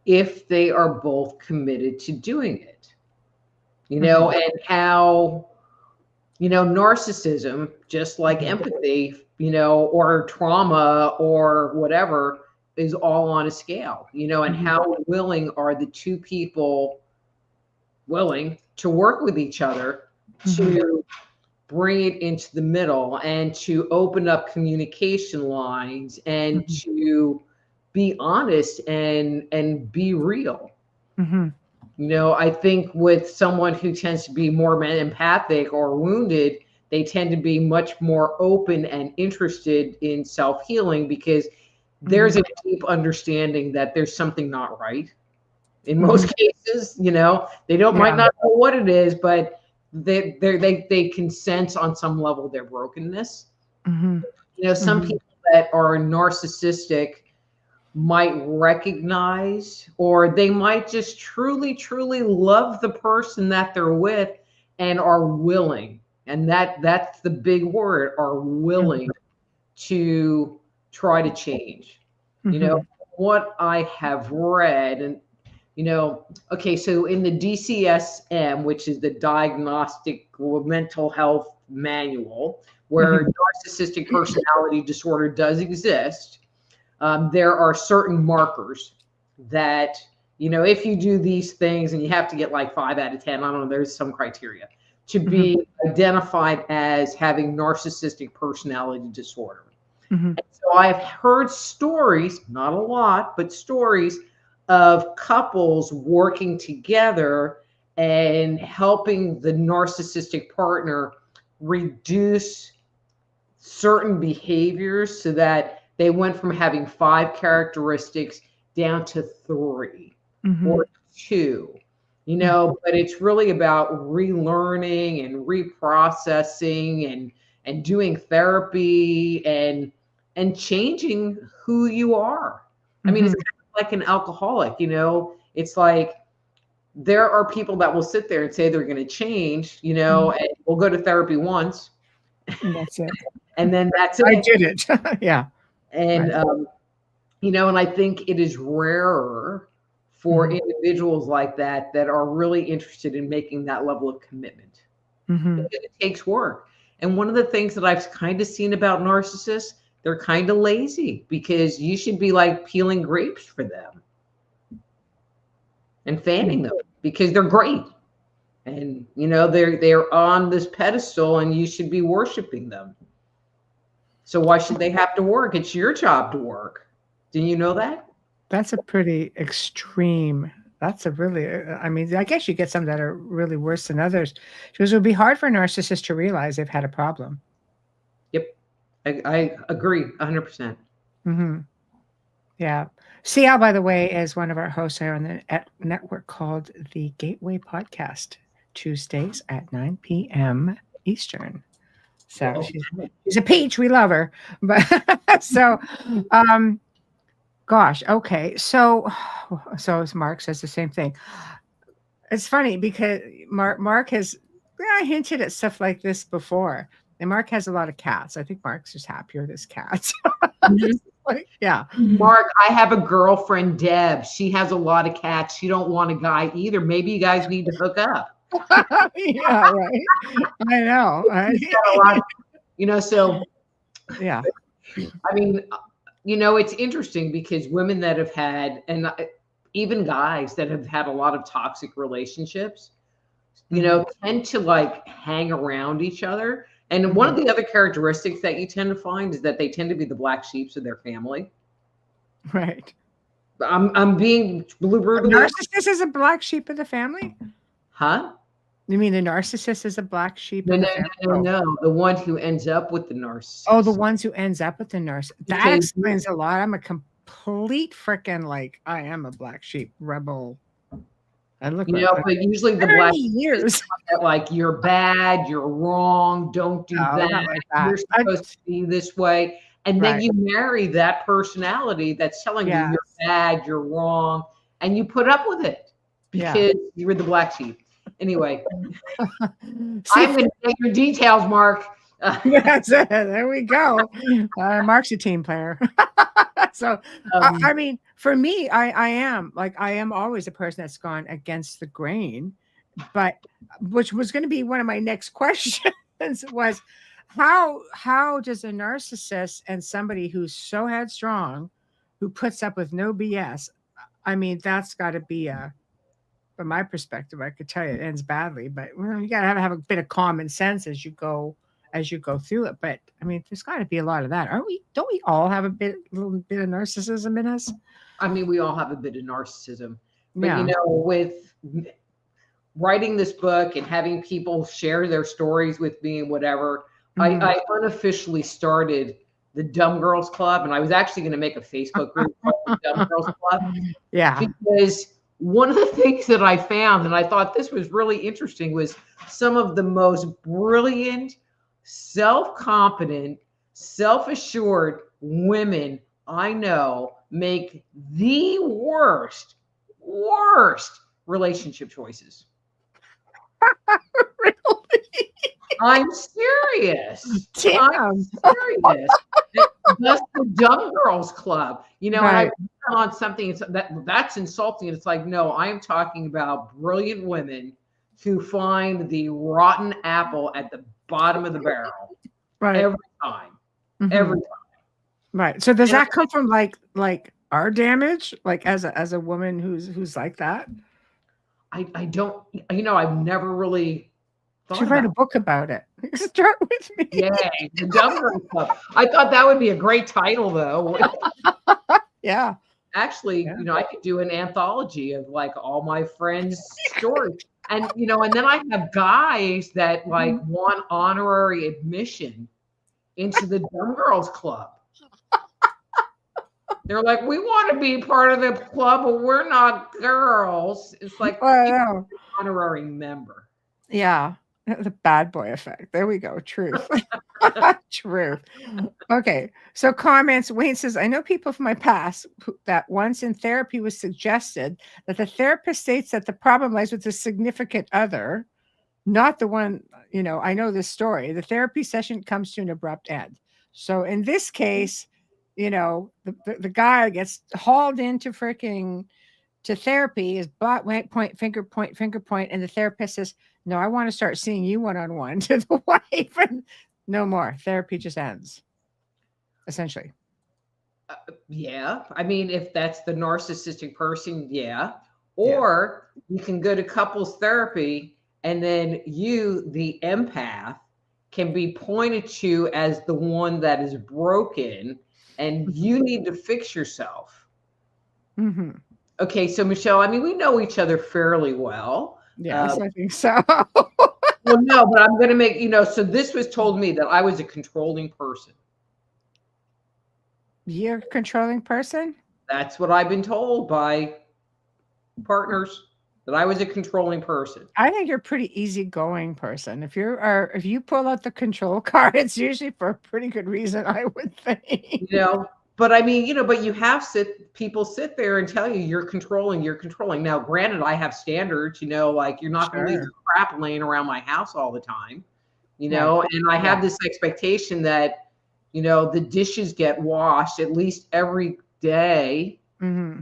If they are both committed to doing it, and how, narcissism, just like empathy, or trauma or whatever, is all on a scale, and how willing are the two people willing to work with each other to bring it into the middle and to open up communication lines and to be honest and be real. I think with someone who tends to be more empathic or wounded, they tend to be much more open and interested in self-healing because there's a deep understanding that there's something not right. In most cases, they might not know what it is, but they can sense on some level their brokenness. Some people that are narcissistic might recognize, or they might just truly, truly love the person that they're with and are willing. And that's the big word, are willing to try to change. What I have read, and okay, so in the DCSM, which is the Diagnostic Mental Health Manual, where narcissistic personality disorder does exist, there are certain markers that, if you do these things, and you have to get like 5 out of 10, I don't know, there's some criteria to be identified as having narcissistic personality disorder. And so I've heard stories, not a lot, but stories of couples working together and helping the narcissistic partner reduce certain behaviors so that they went from having 5 characteristics down to 3 or 2, but it's really about relearning and reprocessing and doing therapy and changing who you are. I mean, it's kind of like an alcoholic, it's like there are people that will sit there and say they're going to change, and we'll go to therapy once. And that's it. And then that's it. I did it. Yeah. And, and I think it is rarer for individuals like that are really interested in making that level of commitment. Because it takes work. And one of the things that I've kind of seen about narcissists, they're kind of lazy, because you should be like peeling grapes for them and fanning them because they're great. And, they're on this pedestal and you should be worshiping them. So why should they have to work? It's your job to work. Do you know that? That's a pretty extreme. That's a really, I guess you get some that are really worse than others. Because it would be hard for narcissists to realize they've had a problem. Yep. I agree 100%. Yeah. CL, by the way, is one of our hosts here on the network called the Gateway Podcast, Tuesdays at 9 p.m. Eastern. So she's a peach. We love her. But so, gosh, okay. So Mark says the same thing. It's funny because Mark has hinted at stuff like this before. And Mark has a lot of cats. I think Mark's just happier with his cats. Yeah. Mark, I have a girlfriend, Deb. She has a lot of cats. She don't want a guy either. Maybe you guys need to hook up. Yeah, right. I know. So yeah. I mean, it's interesting because women that have had, and even guys that have had a lot of toxic relationships, tend to like hang around each other. And one of the other characteristics that you tend to find is that they tend to be the black sheeps of their family. Right. I'm being brutal. Narcissist is a black sheep of the family? Huh? You mean the narcissist is a black sheep? No. The one who ends up with the narcissist. Oh, the ones who ends up with the narcissist. That explains a lot. I'm a complete freaking I am a black sheep rebel. I look but usually the black years you're bad, you're wrong, don't do that. You're supposed to be this way. And then you marry that personality that's telling you you're bad, you're wrong, and you put up with it because you were the black sheep. Anyway, I'm going to take your details, Mark. That's it. There we go. Mark's a team player. So, I mean, for me, I am always a person that's gone against the grain, but which was going to be one of my next questions was how does a narcissist and somebody who's so headstrong, who puts up with no BS, I mean, that's got to be from my perspective, I could tell you it ends badly, but you got to have a bit of common sense as you go through it. But I mean, there's got to be a lot of that, aren't we? Don't we all have a little bit of narcissism in us? I mean, we all have a bit of narcissism, but Yeah. you know, with writing this book and having people share their stories with me and whatever, I unofficially started the Dumb Girls Club, and I was actually going to make a Facebook group called the Dumb Girls Club. Yeah. Because one of the things that I found, and I thought this was really interesting, was some of the most brilliant, self-confident, self-assured women I know make the worst relationship choices. Really? I'm serious. Damn. I'm serious. That's the Dumb Girls Club. You know, Right. and I on something that's insulting. It's like, no, I am talking about brilliant women who find the rotten apple at the bottom of the barrel. Right. Every time. Mhm. Every time. Right. So does And that come from like our damage, like as a woman who's like that? I don't, you know, I've never really thought Should write a about book about it. Start with me. it. Yay, the Dumb Girls Club. I thought that would be a great title, though. Yeah. Actually, Yeah. you know, I could do an anthology of like all my friends' stories. And, you know, and then I have guys that like want honorary admission into the Dumb Girls Club. They're like, we want to be part of the club, but we're not girls. It's like Well, I know. honorary member. Yeah. The bad boy effect. There we go. Truth. Truth. Okay. So comments. Wayne says, I know people from my past that once in therapy was suggested that the therapist states that the problem lies with the significant other, not the one, you know, I know this story. The therapy session comes to an abrupt end. So in this case, you know, the guy gets hauled into to therapy, his butt went finger point, and the therapist says, no, I want to start seeing you one-on-one to the wife, and no more. Therapy just ends, essentially. Yeah. I mean, if that's the narcissistic person, yeah. Or you can go to couples therapy, and then you, the empath, can be pointed to as the one that is broken, and you need to fix yourself. Mm-hmm. Okay, so Michelle, I mean, we know each other fairly well. Yes, I think so. Well, no, but I'm going to make, you know, so this was told me that I was a controlling person. You're a controlling person? That's what I've been told by partners, that I was a controlling person. I think you're a pretty easygoing person. If you pull out the control card, it's usually for a pretty good reason, I would think. You know, but I mean, you know, but you have people sit there and tell you you're controlling. Now, granted, I have standards, you know, like you're not going to leave your crap laying around my house all the time, you know, and I have this expectation that, you know, the dishes get washed at least every day. Mm-hmm.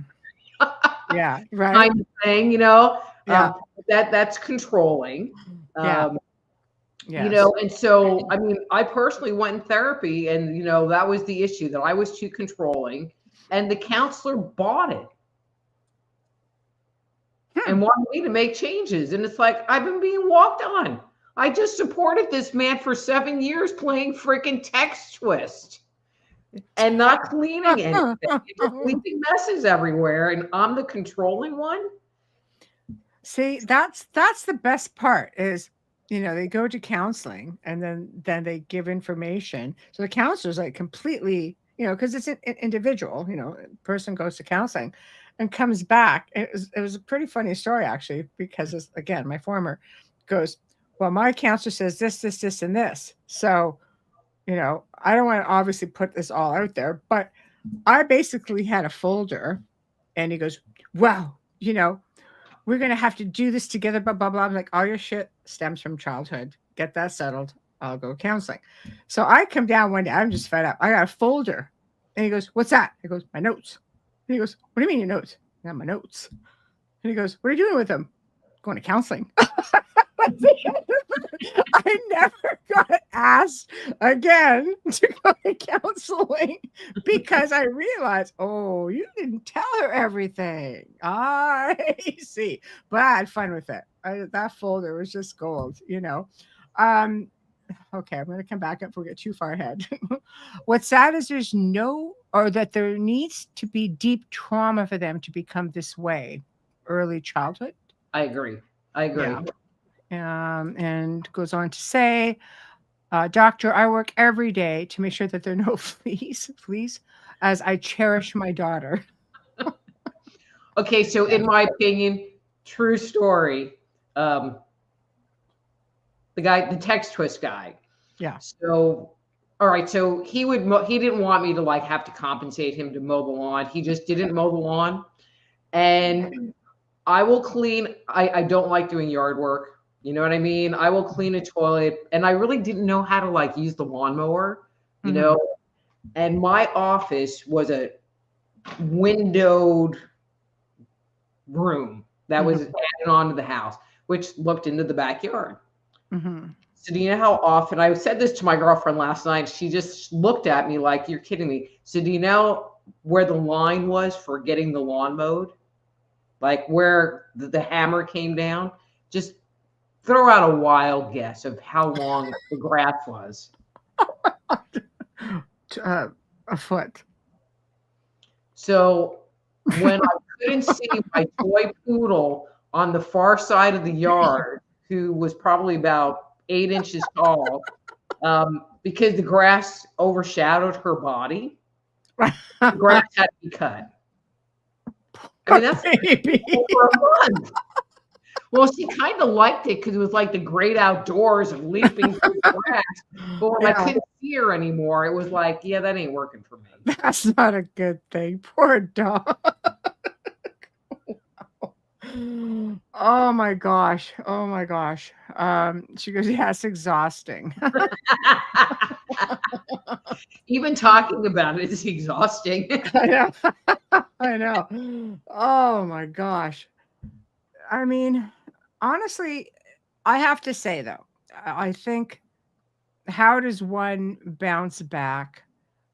Yeah, right. Kind of thing, you know, Yeah. That's controlling. Yes. You know, and so, I mean, I personally went in therapy, and, you know, that was the issue, that I was too controlling, and the counselor bought it and wanted me to make changes. And it's like, I've been being walked on. I just supported this man for 7 years playing freaking text twist and not cleaning anything, just leaving messes everywhere. And I'm the controlling one. See, that's the best part is, you know, they go to counseling, and then they give information. So the counselor's like completely, you know, because it's an individual, you know, person goes to counseling and comes back. It was a pretty funny story, actually, because it's, again, my former goes, well, my counselor says this, and this. So, you know, I don't want to obviously put this all out there, but I basically had a folder, and he goes, well, you know, we're going to have to do this together, blah, blah, blah. I'm like, all your shit stems from childhood. Get that settled. I'll go counseling. So I come down one day. I'm just fed up. I got a folder And he goes, what's that? I goes, my notes. And he goes, what do you mean your notes? I got my notes. And he goes, what are you doing with them? Going to counseling. I never got asked again to go to counseling because I realized, oh, you didn't tell her everything. I see. But I had fun with it. That folder was just gold, you know. Okay, I'm going to come back up before we get too far ahead. What's sad is that there needs to be deep trauma for them to become this way. Early childhood. I agree. Yeah. And goes on to say, doctor, I work every day to make sure that there are no fleas, as I cherish my daughter. Okay, so in my opinion, true story. The text twist guy. Yeah. So, all right. So he didn't want me to like have to compensate him to mow the lawn. He just didn't mow the lawn. And I will clean. I don't like doing yard work. You know what I mean? I will clean a toilet. And I really didn't know how to like use the lawnmower, you know? And my office was a windowed room that was added onto the house, which looked into the backyard. So do you know how often I said this to my girlfriend last night? She just looked at me like, you're kidding me. So do you know where the line was for getting the lawn mowed? Like where the hammer came down? Just throw out a wild guess of how long the grass was. A foot. So when I couldn't see my toy poodle on the far side of the yard, who was probably about 8 inches tall, because the grass overshadowed her body, the grass had to be cut. I mean, that's over a month. Well, she kind of liked it because it was like the great outdoors of leaping through the grass. But when I couldn't see her anymore, it was like, yeah, that ain't working for me. That's not a good thing. Poor dog. Oh my gosh. She goes, yeah, it's exhausting. Even talking about it is exhausting. I know. Oh my gosh. I mean, honestly, I have to say though, I think, how does one bounce back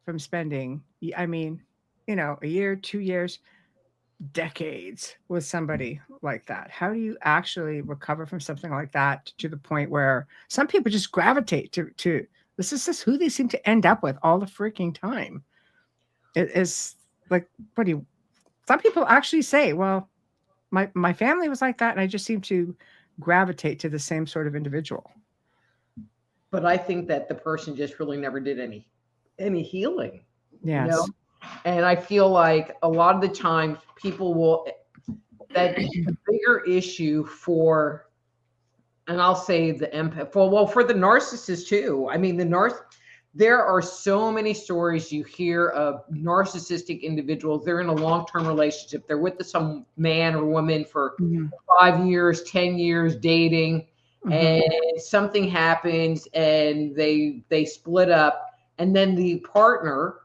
from spending, I mean, you know, a year, 2 years, decades with somebody like that? How do you actually recover from something like that to the point where some people just gravitate to this is just who they seem to end up with all the freaking time? It is like, some people actually say, well, my family was like that, and I just seem to gravitate to the same sort of individual. But I think that the person just really never did any healing. Yes. You know? And I feel like a lot of the times people will, that the bigger issue for, and I'll say the empath, for the narcissist too. I mean, there are so many stories you hear of narcissistic individuals. They're in a long-term relationship. They're with some man or woman for 5 years, 10 years dating, and something happens and they split up, and then the partner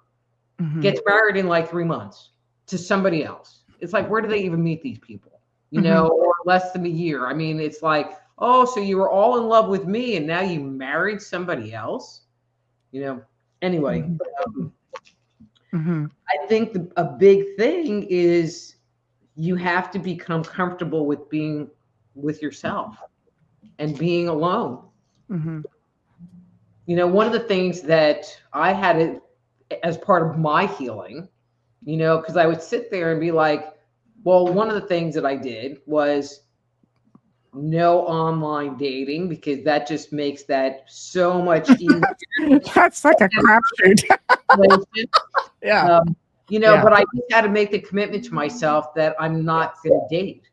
gets married in like 3 months to somebody else. It's like, where do they even meet these people? You know, or less than a year. I mean, it's like, oh, so you were all in love with me and now you married somebody else? You know, anyway, I think a big thing is you have to become comfortable with being with yourself and being alone. You know, one of the things that I had as part of my healing, you know, because I would sit there and be like, well, one of the things that I did was no online dating, because that just makes that so much easier. That's like a crapshoot. You know, but I just had to make the commitment to myself that I'm not going to date.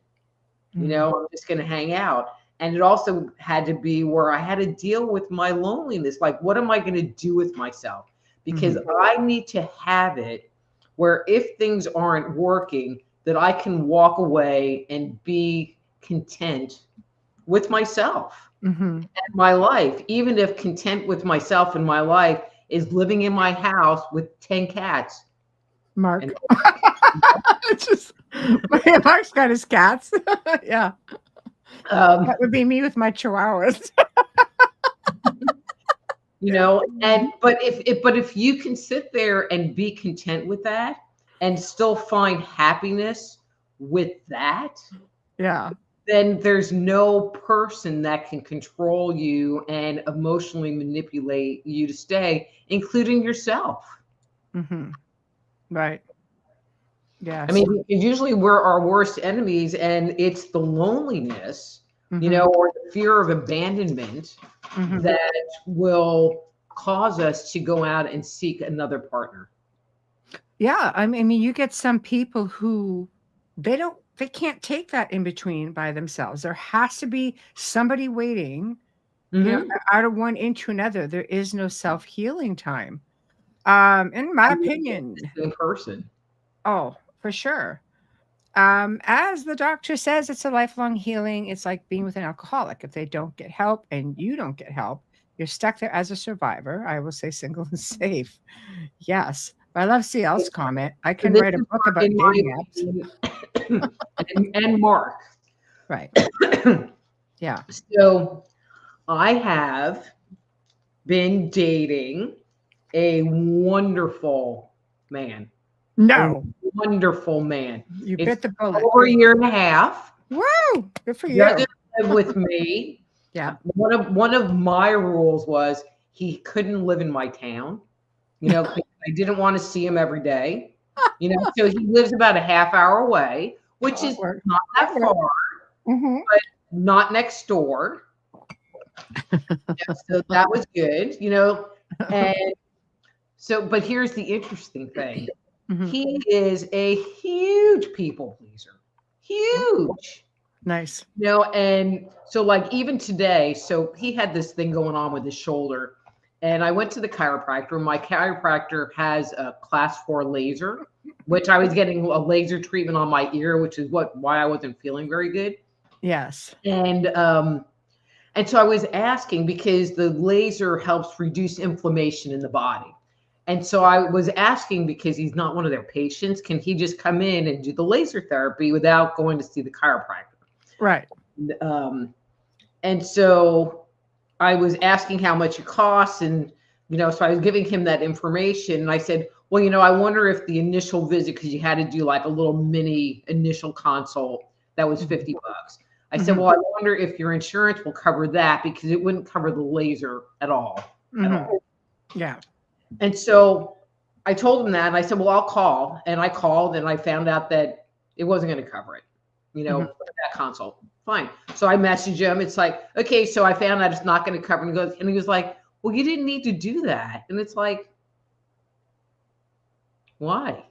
You know, I'm just going to hang out. And it also had to be where I had to deal with my loneliness. Like, what am I going to do with myself? Because I need to have it where if things aren't working, that I can walk away and be content with myself and my life. Even if content with myself and my life is living in my house with 10 cats Mark. And It's just Mark's got his cats. Yeah. That would be me with my chihuahuas. you know, and but if you can sit there and be content with that and still find happiness with that, Yeah. then there's no person that can control you and emotionally manipulate you to stay, including yourself. Mm-hmm. Right. Yes. I mean, usually we're our worst enemies, and it's the loneliness, you know, or the fear of abandonment that will cause us to go out and seek another partner. Yeah. I mean, you get some people who they can't take that in between by themselves. There has to be somebody waiting, you know, out of one into another. There is no self-healing time. In my opinion. The same person. Oh, for sure. As the doctor says, it's a lifelong healing. It's like being with an alcoholic. If they don't get help and you don't get help, you're stuck there as a survivor. I will say single and safe. Yes. But I love CL's comment. I can write a book about dating apps. and Mark. Right. Yeah. So I have been dating a wonderful man. No. A wonderful man. You bit the bullet. Over a year and a half. Woo! Good for you. Doesn't live with me. Yeah. One of my rules was he couldn't live in my town. You know, I didn't want to see him every day. You know, so he lives about a half hour away, which is not that far, but not next door. So that was good, you know. And so, but here's the interesting thing. He is a huge people pleaser. Huge. Nice. You know, and so like even today, so he had this thing going on with his shoulder. And I went to the chiropractor. My chiropractor has a class 4 laser, which I was getting a laser treatment on my ear, which is why I wasn't feeling very good. Yes. And so I was asking because the laser helps reduce inflammation in the body. And so I was asking because he's not one of their patients, can he just come in and do the laser therapy without going to see the chiropractor? Right. And so I was asking how much it costs. And, you know, so I was giving him that information. And I said, well, you know, I wonder if the initial visit, because you had to do like a little mini initial consult, that was $50. I said, well, I wonder if your insurance will cover that, because it wouldn't cover the laser at all. Yeah. And so I told him that, and I said, well, I'll call. And I called, and I found out that it wasn't going to cover it, you know, for that consult. Fine. So I messaged him. It's like, okay, so I found out it's not going to cover. And he was like, well, you didn't need to do that. And it's like, why?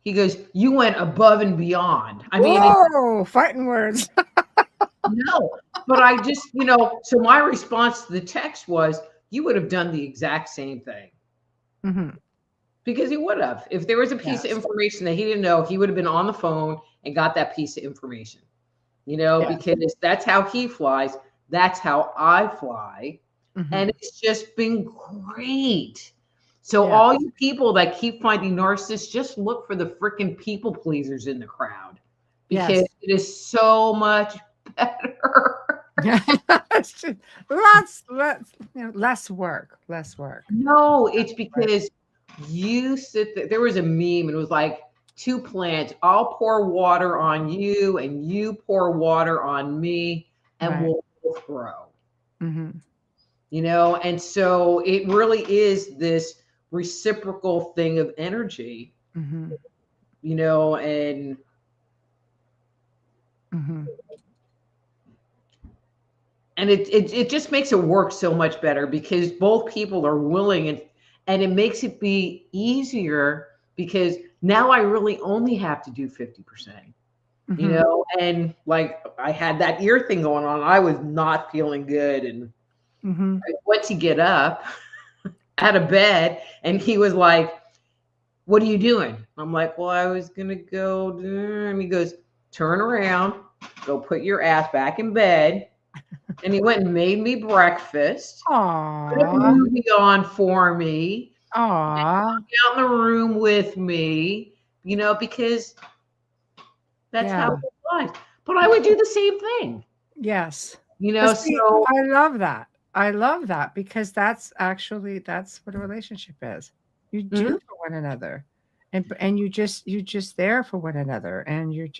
He goes, you went above and beyond. I mean, whoa, fighting words. No, but I just, you know, so my response to the text was, you would have done the exact same thing. Because he would have. If there was a piece of information that he didn't know, he would have been on the phone and got that piece of information. You know, because that's how he flies. That's how I fly. And it's just been great. So all you people that keep finding narcissists, just look for the freaking people pleasers in the crowd, because it is so much better. It's just less work. No, it's because you sit there. There was a meme, and it was like, 2 plants, I'll pour water on you and you pour water on me, and we'll both grow. You know, and so it really is this reciprocal thing of energy, you know, and it just makes it work so much better, because both people are willing, and it makes it be easier, because now I really only have to do 50%, you know, and like I had that ear thing going on. I was not feeling good. And I went to get up out of bed, and he was like, what are you doing? I'm like, well, I was going to go. And he goes, turn around, go put your ass back in bed. And he went and made me breakfast. Put a movie on for me. Out in the room with me. because that's Yeah. how it was. But I would do the same thing, Yes. But see, so I love that. I love that because that's what a relationship is. You do for one another, and you just there for one another, and you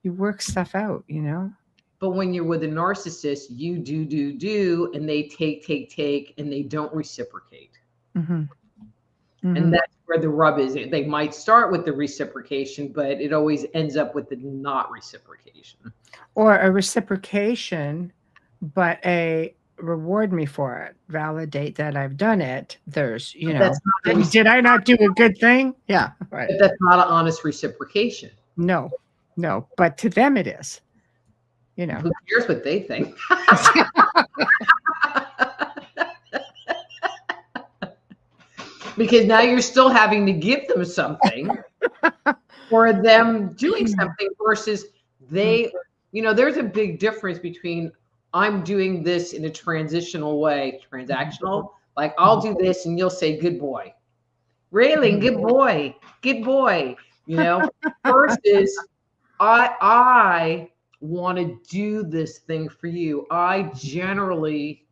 work stuff out. But when you're with a narcissist, you do, and they take, and they don't reciprocate. Mm-hmm. And Mm-hmm. that's where the rub is. They might start with the reciprocation, but it always ends up with the not reciprocation. Or a reciprocation, but a reward me for it, validate that I've done it. There's, did I not do a good thing? Yeah, right. But that's not an honest reciprocation. No, but to them it is. Who cares what they think? Because now you're still having to give them something for them doing something versus they, there's a big difference between I'm doing this in a transitional way, transactional, like I'll do this and you'll say, good boy, railing, good boy, versus I want to do this thing for you. I genuinely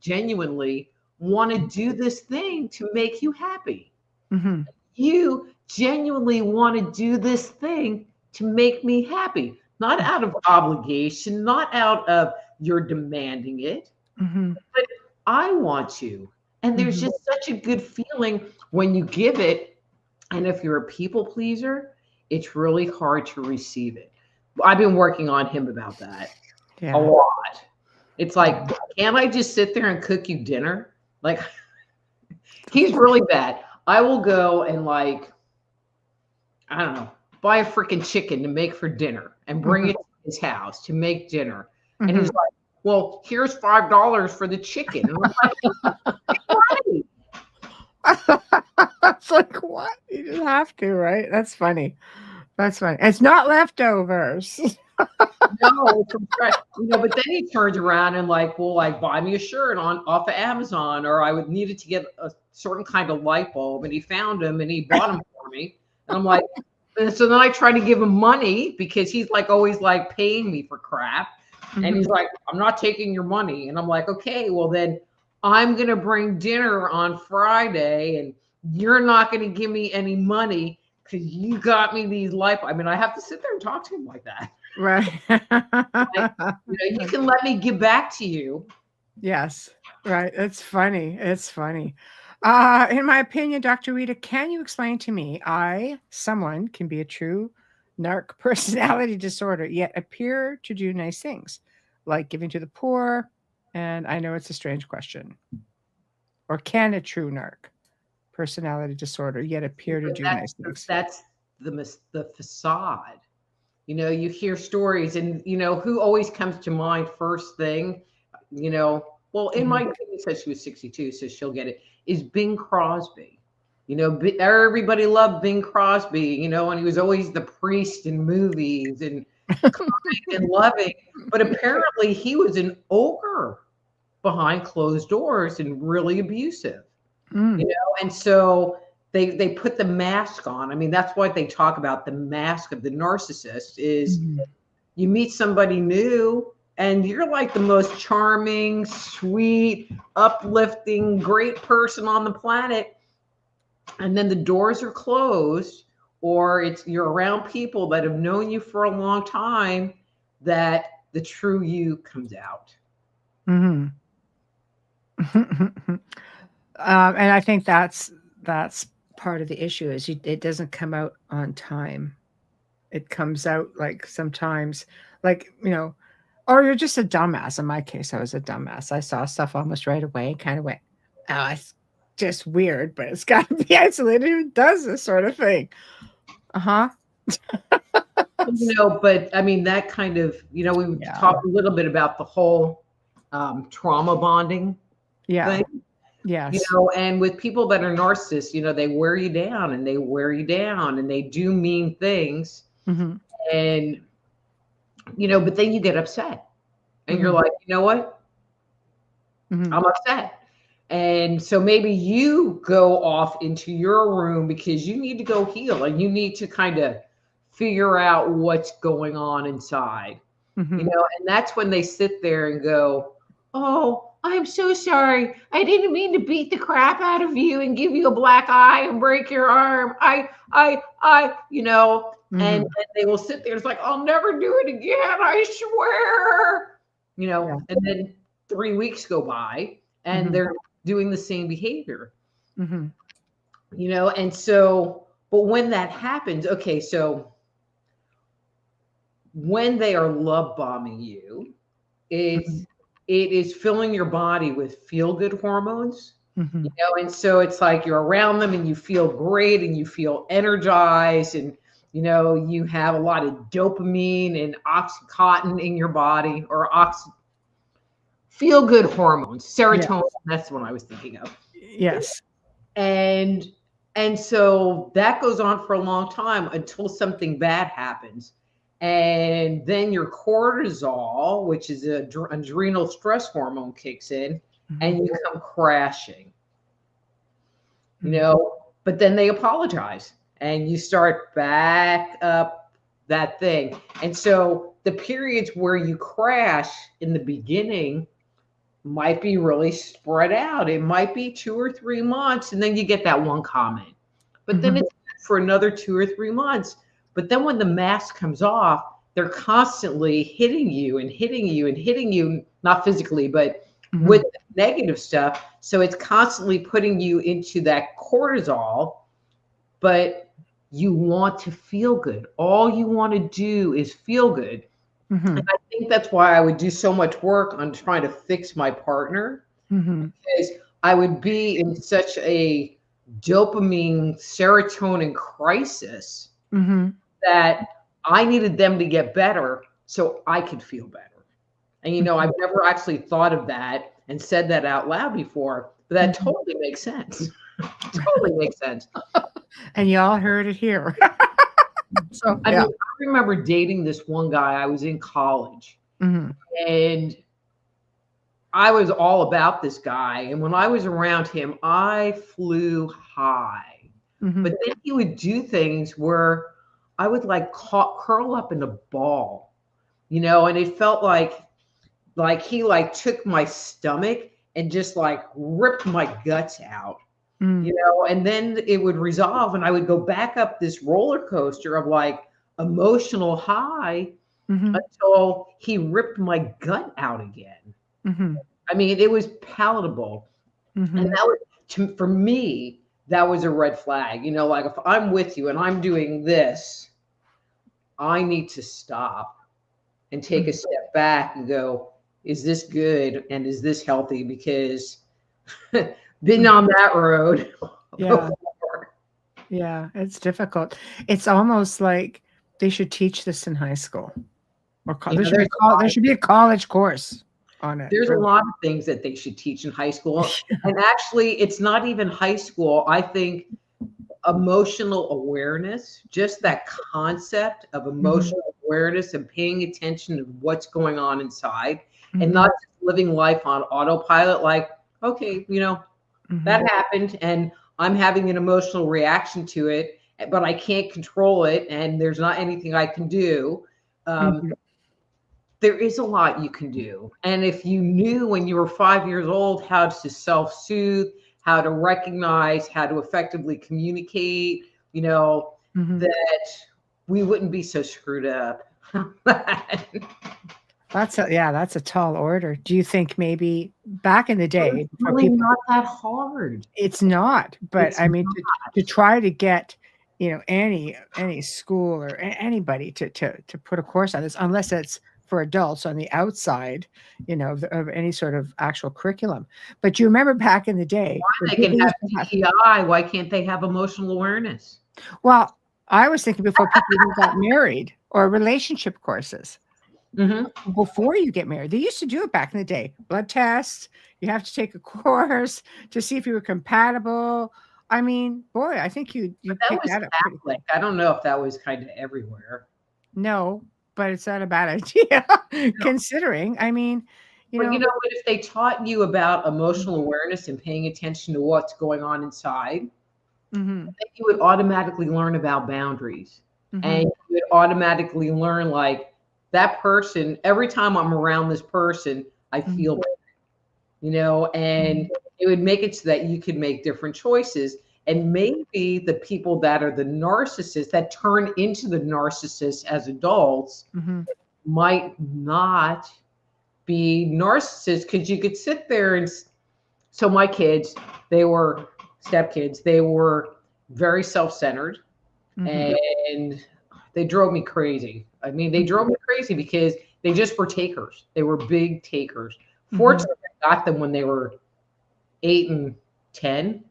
want to do this thing to make you happy. Mm-hmm. You genuinely want to do this thing to make me happy, not out of obligation, not out of you're demanding it, but I want to. And there's just such a good feeling when you give it. And if you're a people pleaser, it's really hard to receive it. I've been working on him about that a lot. It's like, can't I just sit there and cook you dinner? Like, he's really bad. I will go and I don't know, buy a freaking chicken to make for dinner and bring it to his house to make dinner. And he's like, well, here's $5 for the chicken. And I'm like, It's like, what? You just have to, right? That's funny. It's not leftovers. No, but then he turns around and buy me a shirt off of Amazon, or I would needed to get a certain kind of light bulb, and he found them and he bought them for me. And I'm like, and so then I try to give him money because he's always paying me for crap. And he's like, I'm not taking your money. And I'm like, okay, well then I'm going to bring dinner on Friday and you're not going to give me any money because you got me these light bulbs. I mean, I have to sit there and talk to him like that. Right. You can let me give back to you. Yes. Right. It's funny. In my opinion, Dr. Rita, can you explain to me, someone can be a true narc personality disorder, yet appear to do nice things, like giving to the poor? And I know it's a strange question. Or can a true narc personality disorder yet appear to do nice things? That's the facade. You hear stories and, who always comes to mind first thing, well, in my opinion, says she was 62, so she'll get it, is Bing Crosby. Everybody loved Bing Crosby, and he was always the priest in movies and kind and loving. But apparently he was an ogre behind closed doors and really abusive, and so they put the mask on. I mean, that's what they talk about. The mask of the narcissist is you meet somebody new and you're like the most charming, sweet, uplifting, great person on the planet. And then the doors are closed, or you're around people that have known you for a long time, that the true you comes out. And I think that's part of the issue is it doesn't come out on time. It comes out sometimes or you're just a dumbass. In my case, I was a dumbass. I saw stuff almost right away and kind of went, oh, it's just weird, but it's got to be isolated. Who does this sort of thing? But I mean, that kind of, we talked a little bit about the whole trauma bonding thing. Yes. And with people that are narcissists, they wear you down and they wear you down and they do mean things. And, but then you get upset and you're like, you know what? I'm upset. And so maybe you go off into your room because you need to go heal and you need to kind of figure out what's going on inside, Mhm. and that's when they sit there and go, "Oh, I'm so sorry. I didn't mean to beat the crap out of you and give you a black eye and break your arm. And they will sit there. It's like, I'll never do it again. I swear. Yeah. And then 3 weeks go by and they're doing the same behavior, Mhm. and so, but when that happens, okay, so when they are love bombing you, it is filling your body with feel good hormones, Mhm. and so it's like you're around them and you feel great and you feel energized and you have a lot of dopamine and oxycontin in your body, or feel good hormones, serotonin. That's what I was thinking of. Yes. And so that goes on for a long time until something bad happens. And then your cortisol, which is an adrenal stress hormone, kicks in and you come crashing. But then they apologize and you start back up that thing. And so the periods where you crash in the beginning might be really spread out. It might be 2 or 3 months, and then you get that one comment. But then it's for another 2 or 3 months. But then when the mask comes off, they're constantly hitting you and hitting you and hitting you, not physically, but with negative stuff. So it's constantly putting you into that cortisol, but you want to feel good. All you want to do is feel good. And I think that's why I would do so much work on trying to fix my partner, because I would be in such a dopamine, serotonin crisis that I needed them to get better so I could feel better. And, I've never actually thought of that and said that out loud before, but that totally makes sense. Totally makes sense. And y'all heard it here. So, I mean, I remember dating this one guy. I was in college and I was all about this guy. And when I was around him, I flew high. But then he would do things where I would like curl up in a ball, and it felt like he like took my stomach and just like ripped my guts out. And then it would resolve and I would go back up this roller coaster of like emotional high until he ripped my gut out again. I mean, it was palatable. And that was, for me, that was a red flag. Like if I'm with you and I'm doing this, I need to stop and take a step back and go, is this good? And is this healthy? Because been on that road. Yeah. Yeah, it's difficult. It's almost like they should teach this in high school or there should be a college course on it. There's a lot of things that they should teach in high school. And actually, it's not even high school. I think emotional awareness, just that concept of emotional awareness and paying attention to what's going on inside and not just living life on autopilot, like, okay, that happened and I'm having an emotional reaction to it, but I can't control it and there's not anything I can do. There is a lot you can do. And if you knew when you were 5 years old how to self-soothe, how to recognize, how to effectively communicate, that we wouldn't be so screwed up. That's a tall order. Do you think maybe back in the day, it's really not that hard? It's not, but It's I mean, to try to get any school or anybody to put a course on this, unless it's for adults on the outside, of any sort of actual curriculum. But you remember back in the day, why they can have DEI, why can't they have emotional awareness? Well, I was thinking before people even got married, or relationship courses. Before you get married, they used to do it back in the day. Blood tests. You have to take a course to see if you were compatible. I mean, boy, I think you picked that up. Catholic. I don't know if that was kind of everywhere. No, but it's not a bad idea considering. I mean, You But know, what if they taught you about emotional awareness and paying attention to what's going on inside, mm-hmm, then you would automatically learn about boundaries. mm-hmm, And you would automatically learn, like, that person, every time I'm around this person, I mm-hmm, feel better, and it would make it so that you could make different choices. And maybe the people that are the narcissists that turn into the narcissists as adults mm-hmm, might not be narcissists, because you could sit there and so my kids, they were stepkids, they were very self-centered, mm-hmm, and they drove me crazy. I mean, they drove me crazy because they just were takers. They were big takers. mm-hmm, Fortunately, I got them when they were 8 and 10.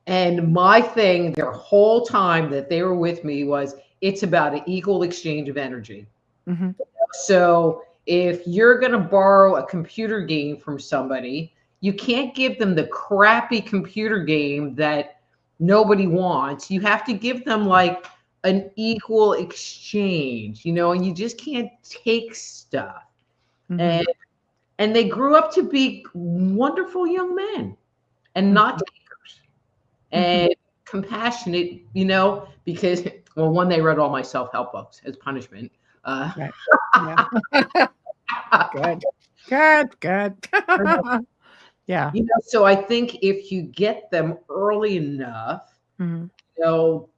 And my thing their whole time that they were with me was, it's about an equal exchange of energy. mm-hmm, So if you're going to borrow a computer game from somebody, you can't give them the crappy computer game that nobody wants. You have to give them like an equal exchange, and you just can't take stuff. mm-hmm, And they grew up to be wonderful young men, and not takers, mm-hmm. and compassionate, because, well, one, they read all my self-help books as punishment. Right. Yeah. Good. Good. Good. Yeah. So I think if you get them early enough, Mm-hmm.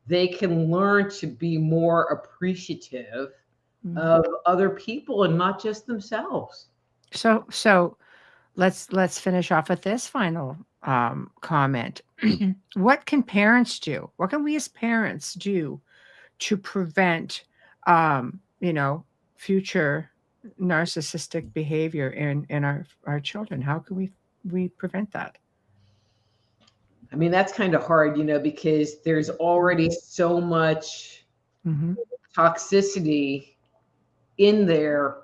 they can learn to be more appreciative Mm-hmm. of other people and not just themselves. So let's finish off with this final comment. What can parents do? What can we as parents do to prevent, future narcissistic behavior in our children? How can we prevent that? I mean, that's kind of hard, because there's already so much Mm-hmm. toxicity in there,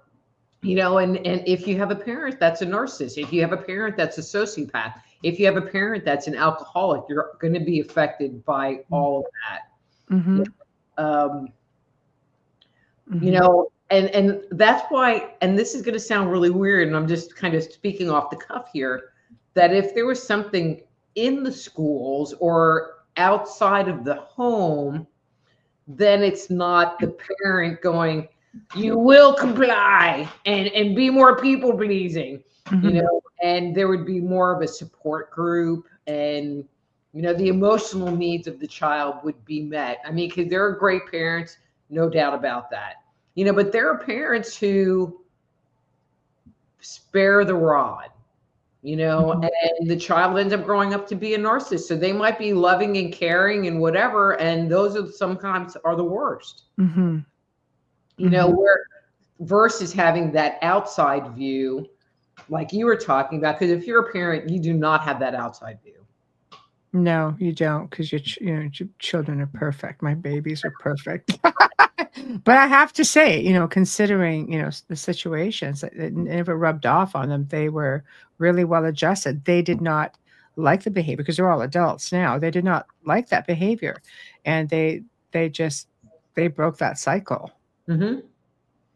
and if you have a parent that's a narcissist, if you have a parent that's a sociopath, if you have a parent that's an alcoholic, you're going to be affected by all of that. Mm-hmm. Um, Mm-hmm. and that's why, and this is going to sound really weird, and I'm just kind of speaking off the cuff here, that if there was something in the schools or outside of the home, then it's not the parent going, you will comply and be more people pleasing, Mm-hmm. and there would be more of a support group, and the emotional needs of the child would be met. I mean, because there are great parents, no doubt about that, but there are parents who spare the rod, Mm-hmm. and the child ends up growing up to be a narcissist. So they might be loving and caring and whatever, and those are sometimes are the worst. Mm-hmm. Mm-hmm. Where versus having that outside view, like you were talking about, because if you're a parent, you do not have that outside view. No, you don't, because your children are perfect. My babies are perfect. But I have to say, considering, the situations, it never rubbed off on them. They were really well adjusted. They did not like the behavior, because they're all adults now. They did not like that behavior, and they broke that cycle. Mm-hmm.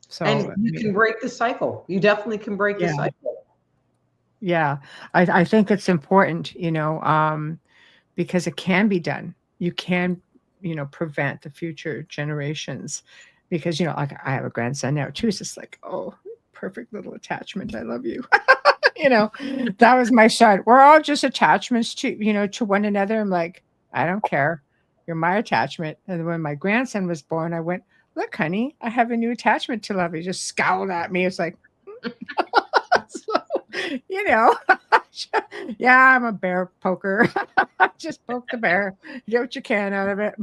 So, And you can break the cycle. You definitely can break the yeah, cycle. yeah. I think it's important, because it can be done. You can, prevent the future generations, because, like, I have a grandson now too. It's just like, oh, perfect little attachment. I love you. That was my son. We're all just attachments to one another. I'm like, I don't care. You're my attachment. And when my grandson was born, I went, look, honey, I have a new attachment to love. He just scowled at me. It's like, so, you know, yeah, I'm a bear poker. Just poke the bear, get what you can out of it.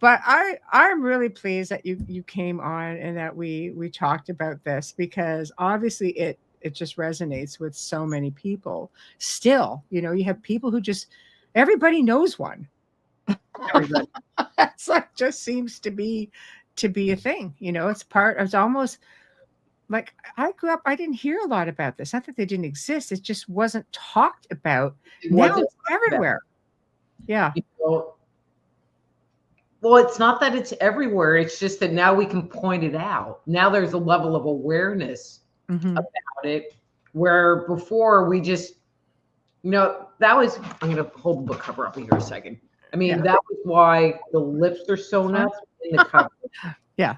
But I'm really pleased that you came on and that we talked about this, because obviously it just resonates with so many people. Still, you have people who just, everybody knows one. Everybody. It's like, just seems to be a thing. It's almost like, I grew up, I didn't hear a lot about this. Not that they didn't exist, it just wasn't talked about. It Now wasn't it's everywhere. Yeah. Well, it's not that it's everywhere. It's just that now we can point it out. Now there's a level of awareness Mhm. about it, where before we just, that was, I'm going to hold the book cover up here a second. I mean, Yeah. that was why the lips are so nuts in the cover. Yeah.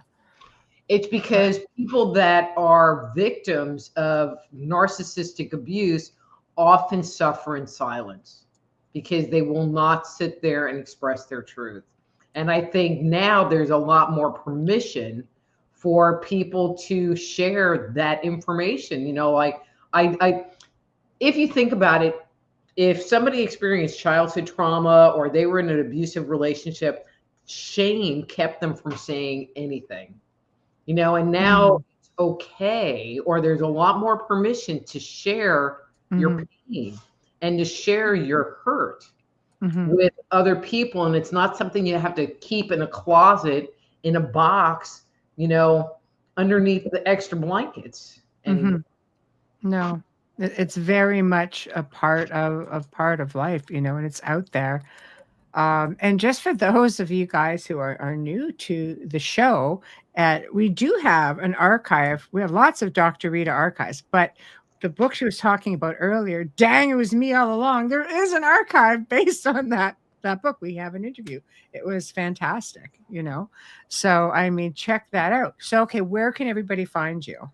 It's because people that are victims of narcissistic abuse often suffer in silence because they will not sit there and express their truth. And I think now there's a lot more permission for people to share that information. Like if you think about it, if somebody experienced childhood trauma or they were in an abusive relationship, shame kept them from saying anything. And now it's okay, or there's a lot more permission to share your pain and to share your hurt with other people. And it's not something you have to keep in a closet, in a box, underneath the extra blankets anymore. No, it's very much a part of life, and it's out there. And just for those of you guys who are new to the show, we do have an archive. We have lots of Dr. Rita archives, but the book she was talking about earlier, dang, it was me all along. There is an archive based on that book. We have an interview. It was fantastic, So, I mean, check that out. So, okay, where can everybody find you?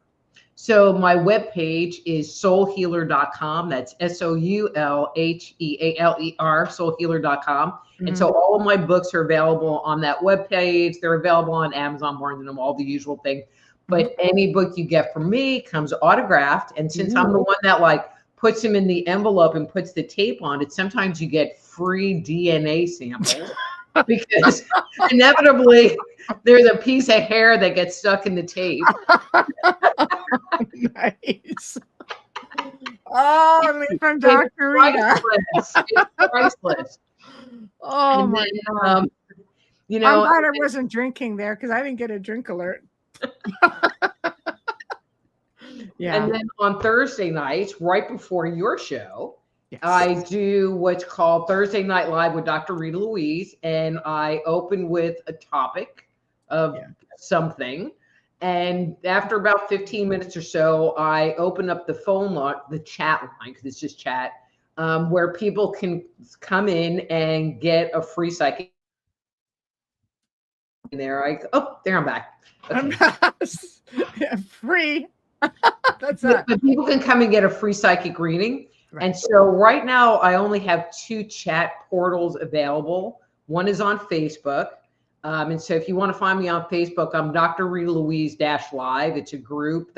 So my webpage is soulhealer.com. That's SOULHEALER, soulhealer.com. And so all of my books are available on that webpage. They're available on Amazon, Barnes & Noble, all the usual things. But any book you get from me comes autographed. And since I'm the one that puts them in the envelope and puts the tape on it, sometimes you get free DNA samples because inevitably there's a piece of hair that gets stuck in the tape. Nice. Oh, from Dr. Rita. It's priceless. Oh and my then, God. I'm glad I wasn't drinking there because I didn't get a drink alert. Yeah. And then on Thursday nights, right before your show, yes, I do what's called Thursday Night Live with Dr. Rita Louise. And I open with a topic of something. And after about 15 minutes or so, I open up the phone line, the chat line, because it's just chat, where people can come in and get a free psychic. There, I'm back. Okay. Free. That's it. But people can come and get a free psychic reading. Right. And so right now, I only have 2 chat portals available. One is on Facebook. And so if you want to find me on Facebook, I'm Dr. Rita Louise -Live. It's a group.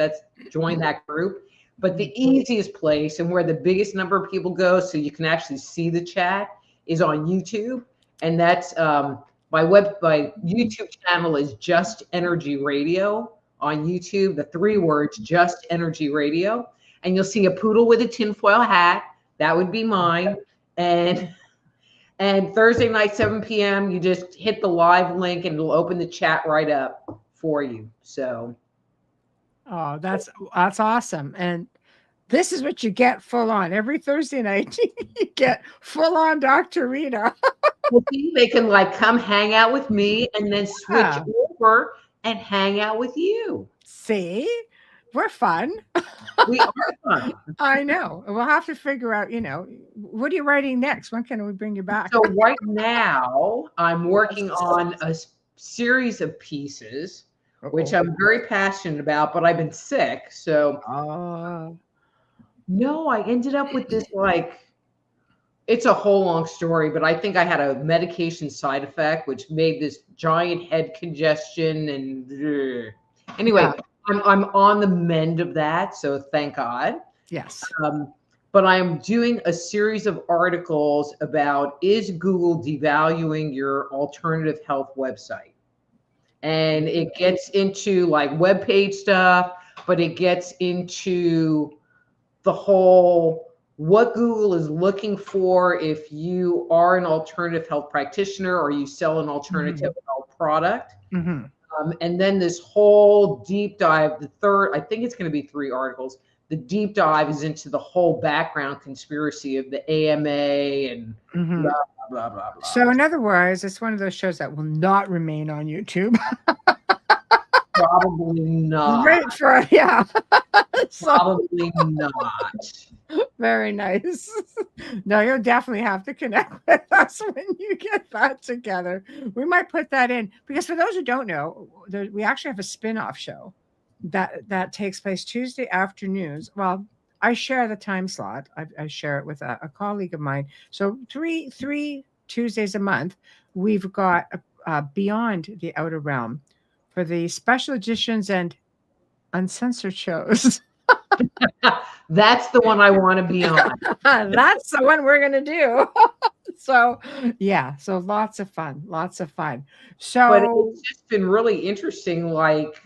Join that group. But the easiest place and where the biggest number of people go so you can actually see the chat is on YouTube. And that's my YouTube channel is Just Energy Radio on YouTube. The 3 words, Just Energy Radio. And you'll see a poodle with a tinfoil hat. That would be mine. And Thursday night, 7 p.m., you just hit the live link and it'll open the chat right up for you. So. Oh, that's awesome. And this is what you get full on. Every Thursday night, you get full on Dr. Rita. Well, they can come hang out with me and then switch over and hang out with you. See? We're fun. We are fun. I know. We'll have to figure out, what are you writing next? When can we bring you back? So right now, I'm working on a series of pieces, which I'm very passionate about, but I've been sick. So no, I ended up with this, it's a whole long story, but I think I had a medication side effect, which made this giant head congestion. And anyway, I'm on the mend of that. So thank God. Yes. But I'm doing a series of articles about, is Google devaluing your alternative health website? And it gets into web page stuff, but it gets into the whole what Google is looking for if you are an alternative health practitioner or you sell an alternative health product. And then this whole deep dive, I think it's going to be 3 articles. The deep dive is into the whole background conspiracy of the AMA and blah, blah, blah, blah. So in other words, it's one of those shows that will not remain on YouTube. Well, Probably not. Great for, yeah. So, Probably not. very nice. No, you'll definitely have to connect with us when you get that together. We might put that in because for those who don't know, we actually have a spin-off show that takes place Tuesday afternoons. Well, I share the time slot. I share it with a colleague of mine. So three Tuesdays a month, we've got Beyond the Outer Realm for the special editions and uncensored shows. That's the one I want to be on. That's the one we're going to do. So, yeah. So lots of fun. Lots of fun. So, But it's just been really interesting. Like,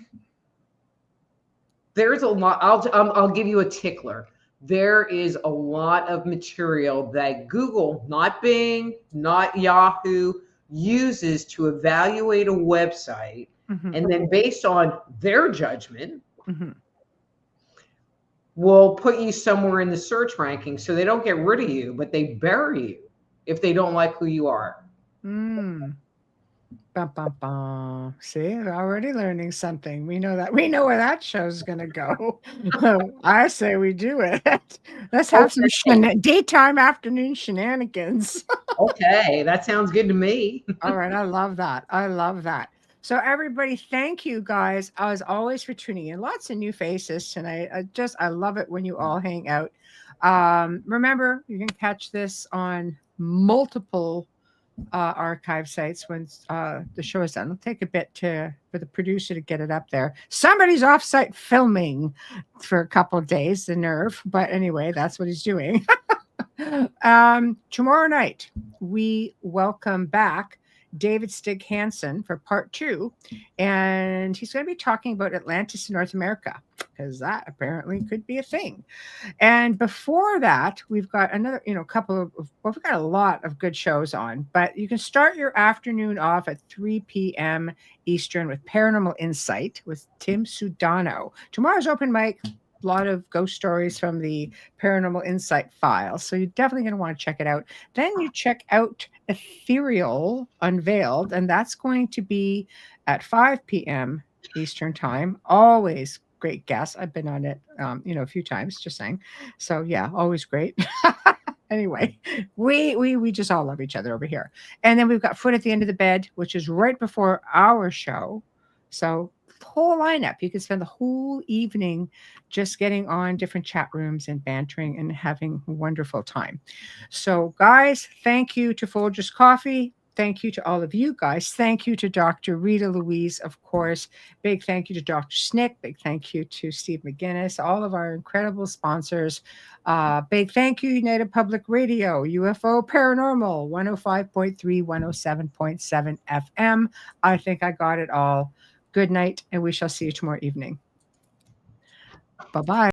there's a lot. I'll give you a tickler. There is a lot of material that Google, not Bing, not Yahoo, uses to evaluate a website. And then based on their judgment, will put you somewhere in the search ranking. So they don't get rid of you, but they bury you if they don't like who you are. Bum, bum, bum. See, we're already learning something. We know that. We know where that show's going to go. I say we do it. Let's have some daytime, afternoon shenanigans. Okay, that sounds good to me. All right, I love that. I love that. So everybody, thank you guys as always for tuning in. Lots of new faces tonight. I love it when you all hang out. Remember, you can catch this on multiple archive sites when the show is done. It'll take a bit for the producer to get it up there. Somebody's offsite filming for a couple of days, the nerve. But anyway, that's what he's doing. Tomorrow night, we welcome back David Stig Hansen for part 2, and he's going to be talking about Atlantis in North America, because that apparently could be a thing. And before that, we've got another, couple of, well, we've got a lot of good shows on, but you can start your afternoon off at 3 p.m. Eastern with Paranormal Insight with Tim Sudano. Tomorrow's open mic. A lot of ghost stories from the Paranormal Insight files. So you're definitely going to want to check it out. Then you check out Ethereal Unveiled, and that's going to be at 5 p.m. Eastern time. Always great guests. I've been on it, a few times, just saying. So yeah, always great. Anyway, we just all love each other over here. And then we've got Foot at the End of the Bed, which is right before our show. So whole lineup. You can spend the whole evening just getting on different chat rooms and bantering and having a wonderful time. So guys, thank you to Folgers Coffee. Thank you to all of you guys. Thank you to Dr. Rita Louise, of course. Big thank you to Dr. Snick. Big thank you to Steve McGinnis, all of our incredible sponsors. Big thank you, United Public Radio, UFO Paranormal, 105.3, 107.7 FM. I think I got it all. Good night, and we shall see you tomorrow evening. Bye-bye.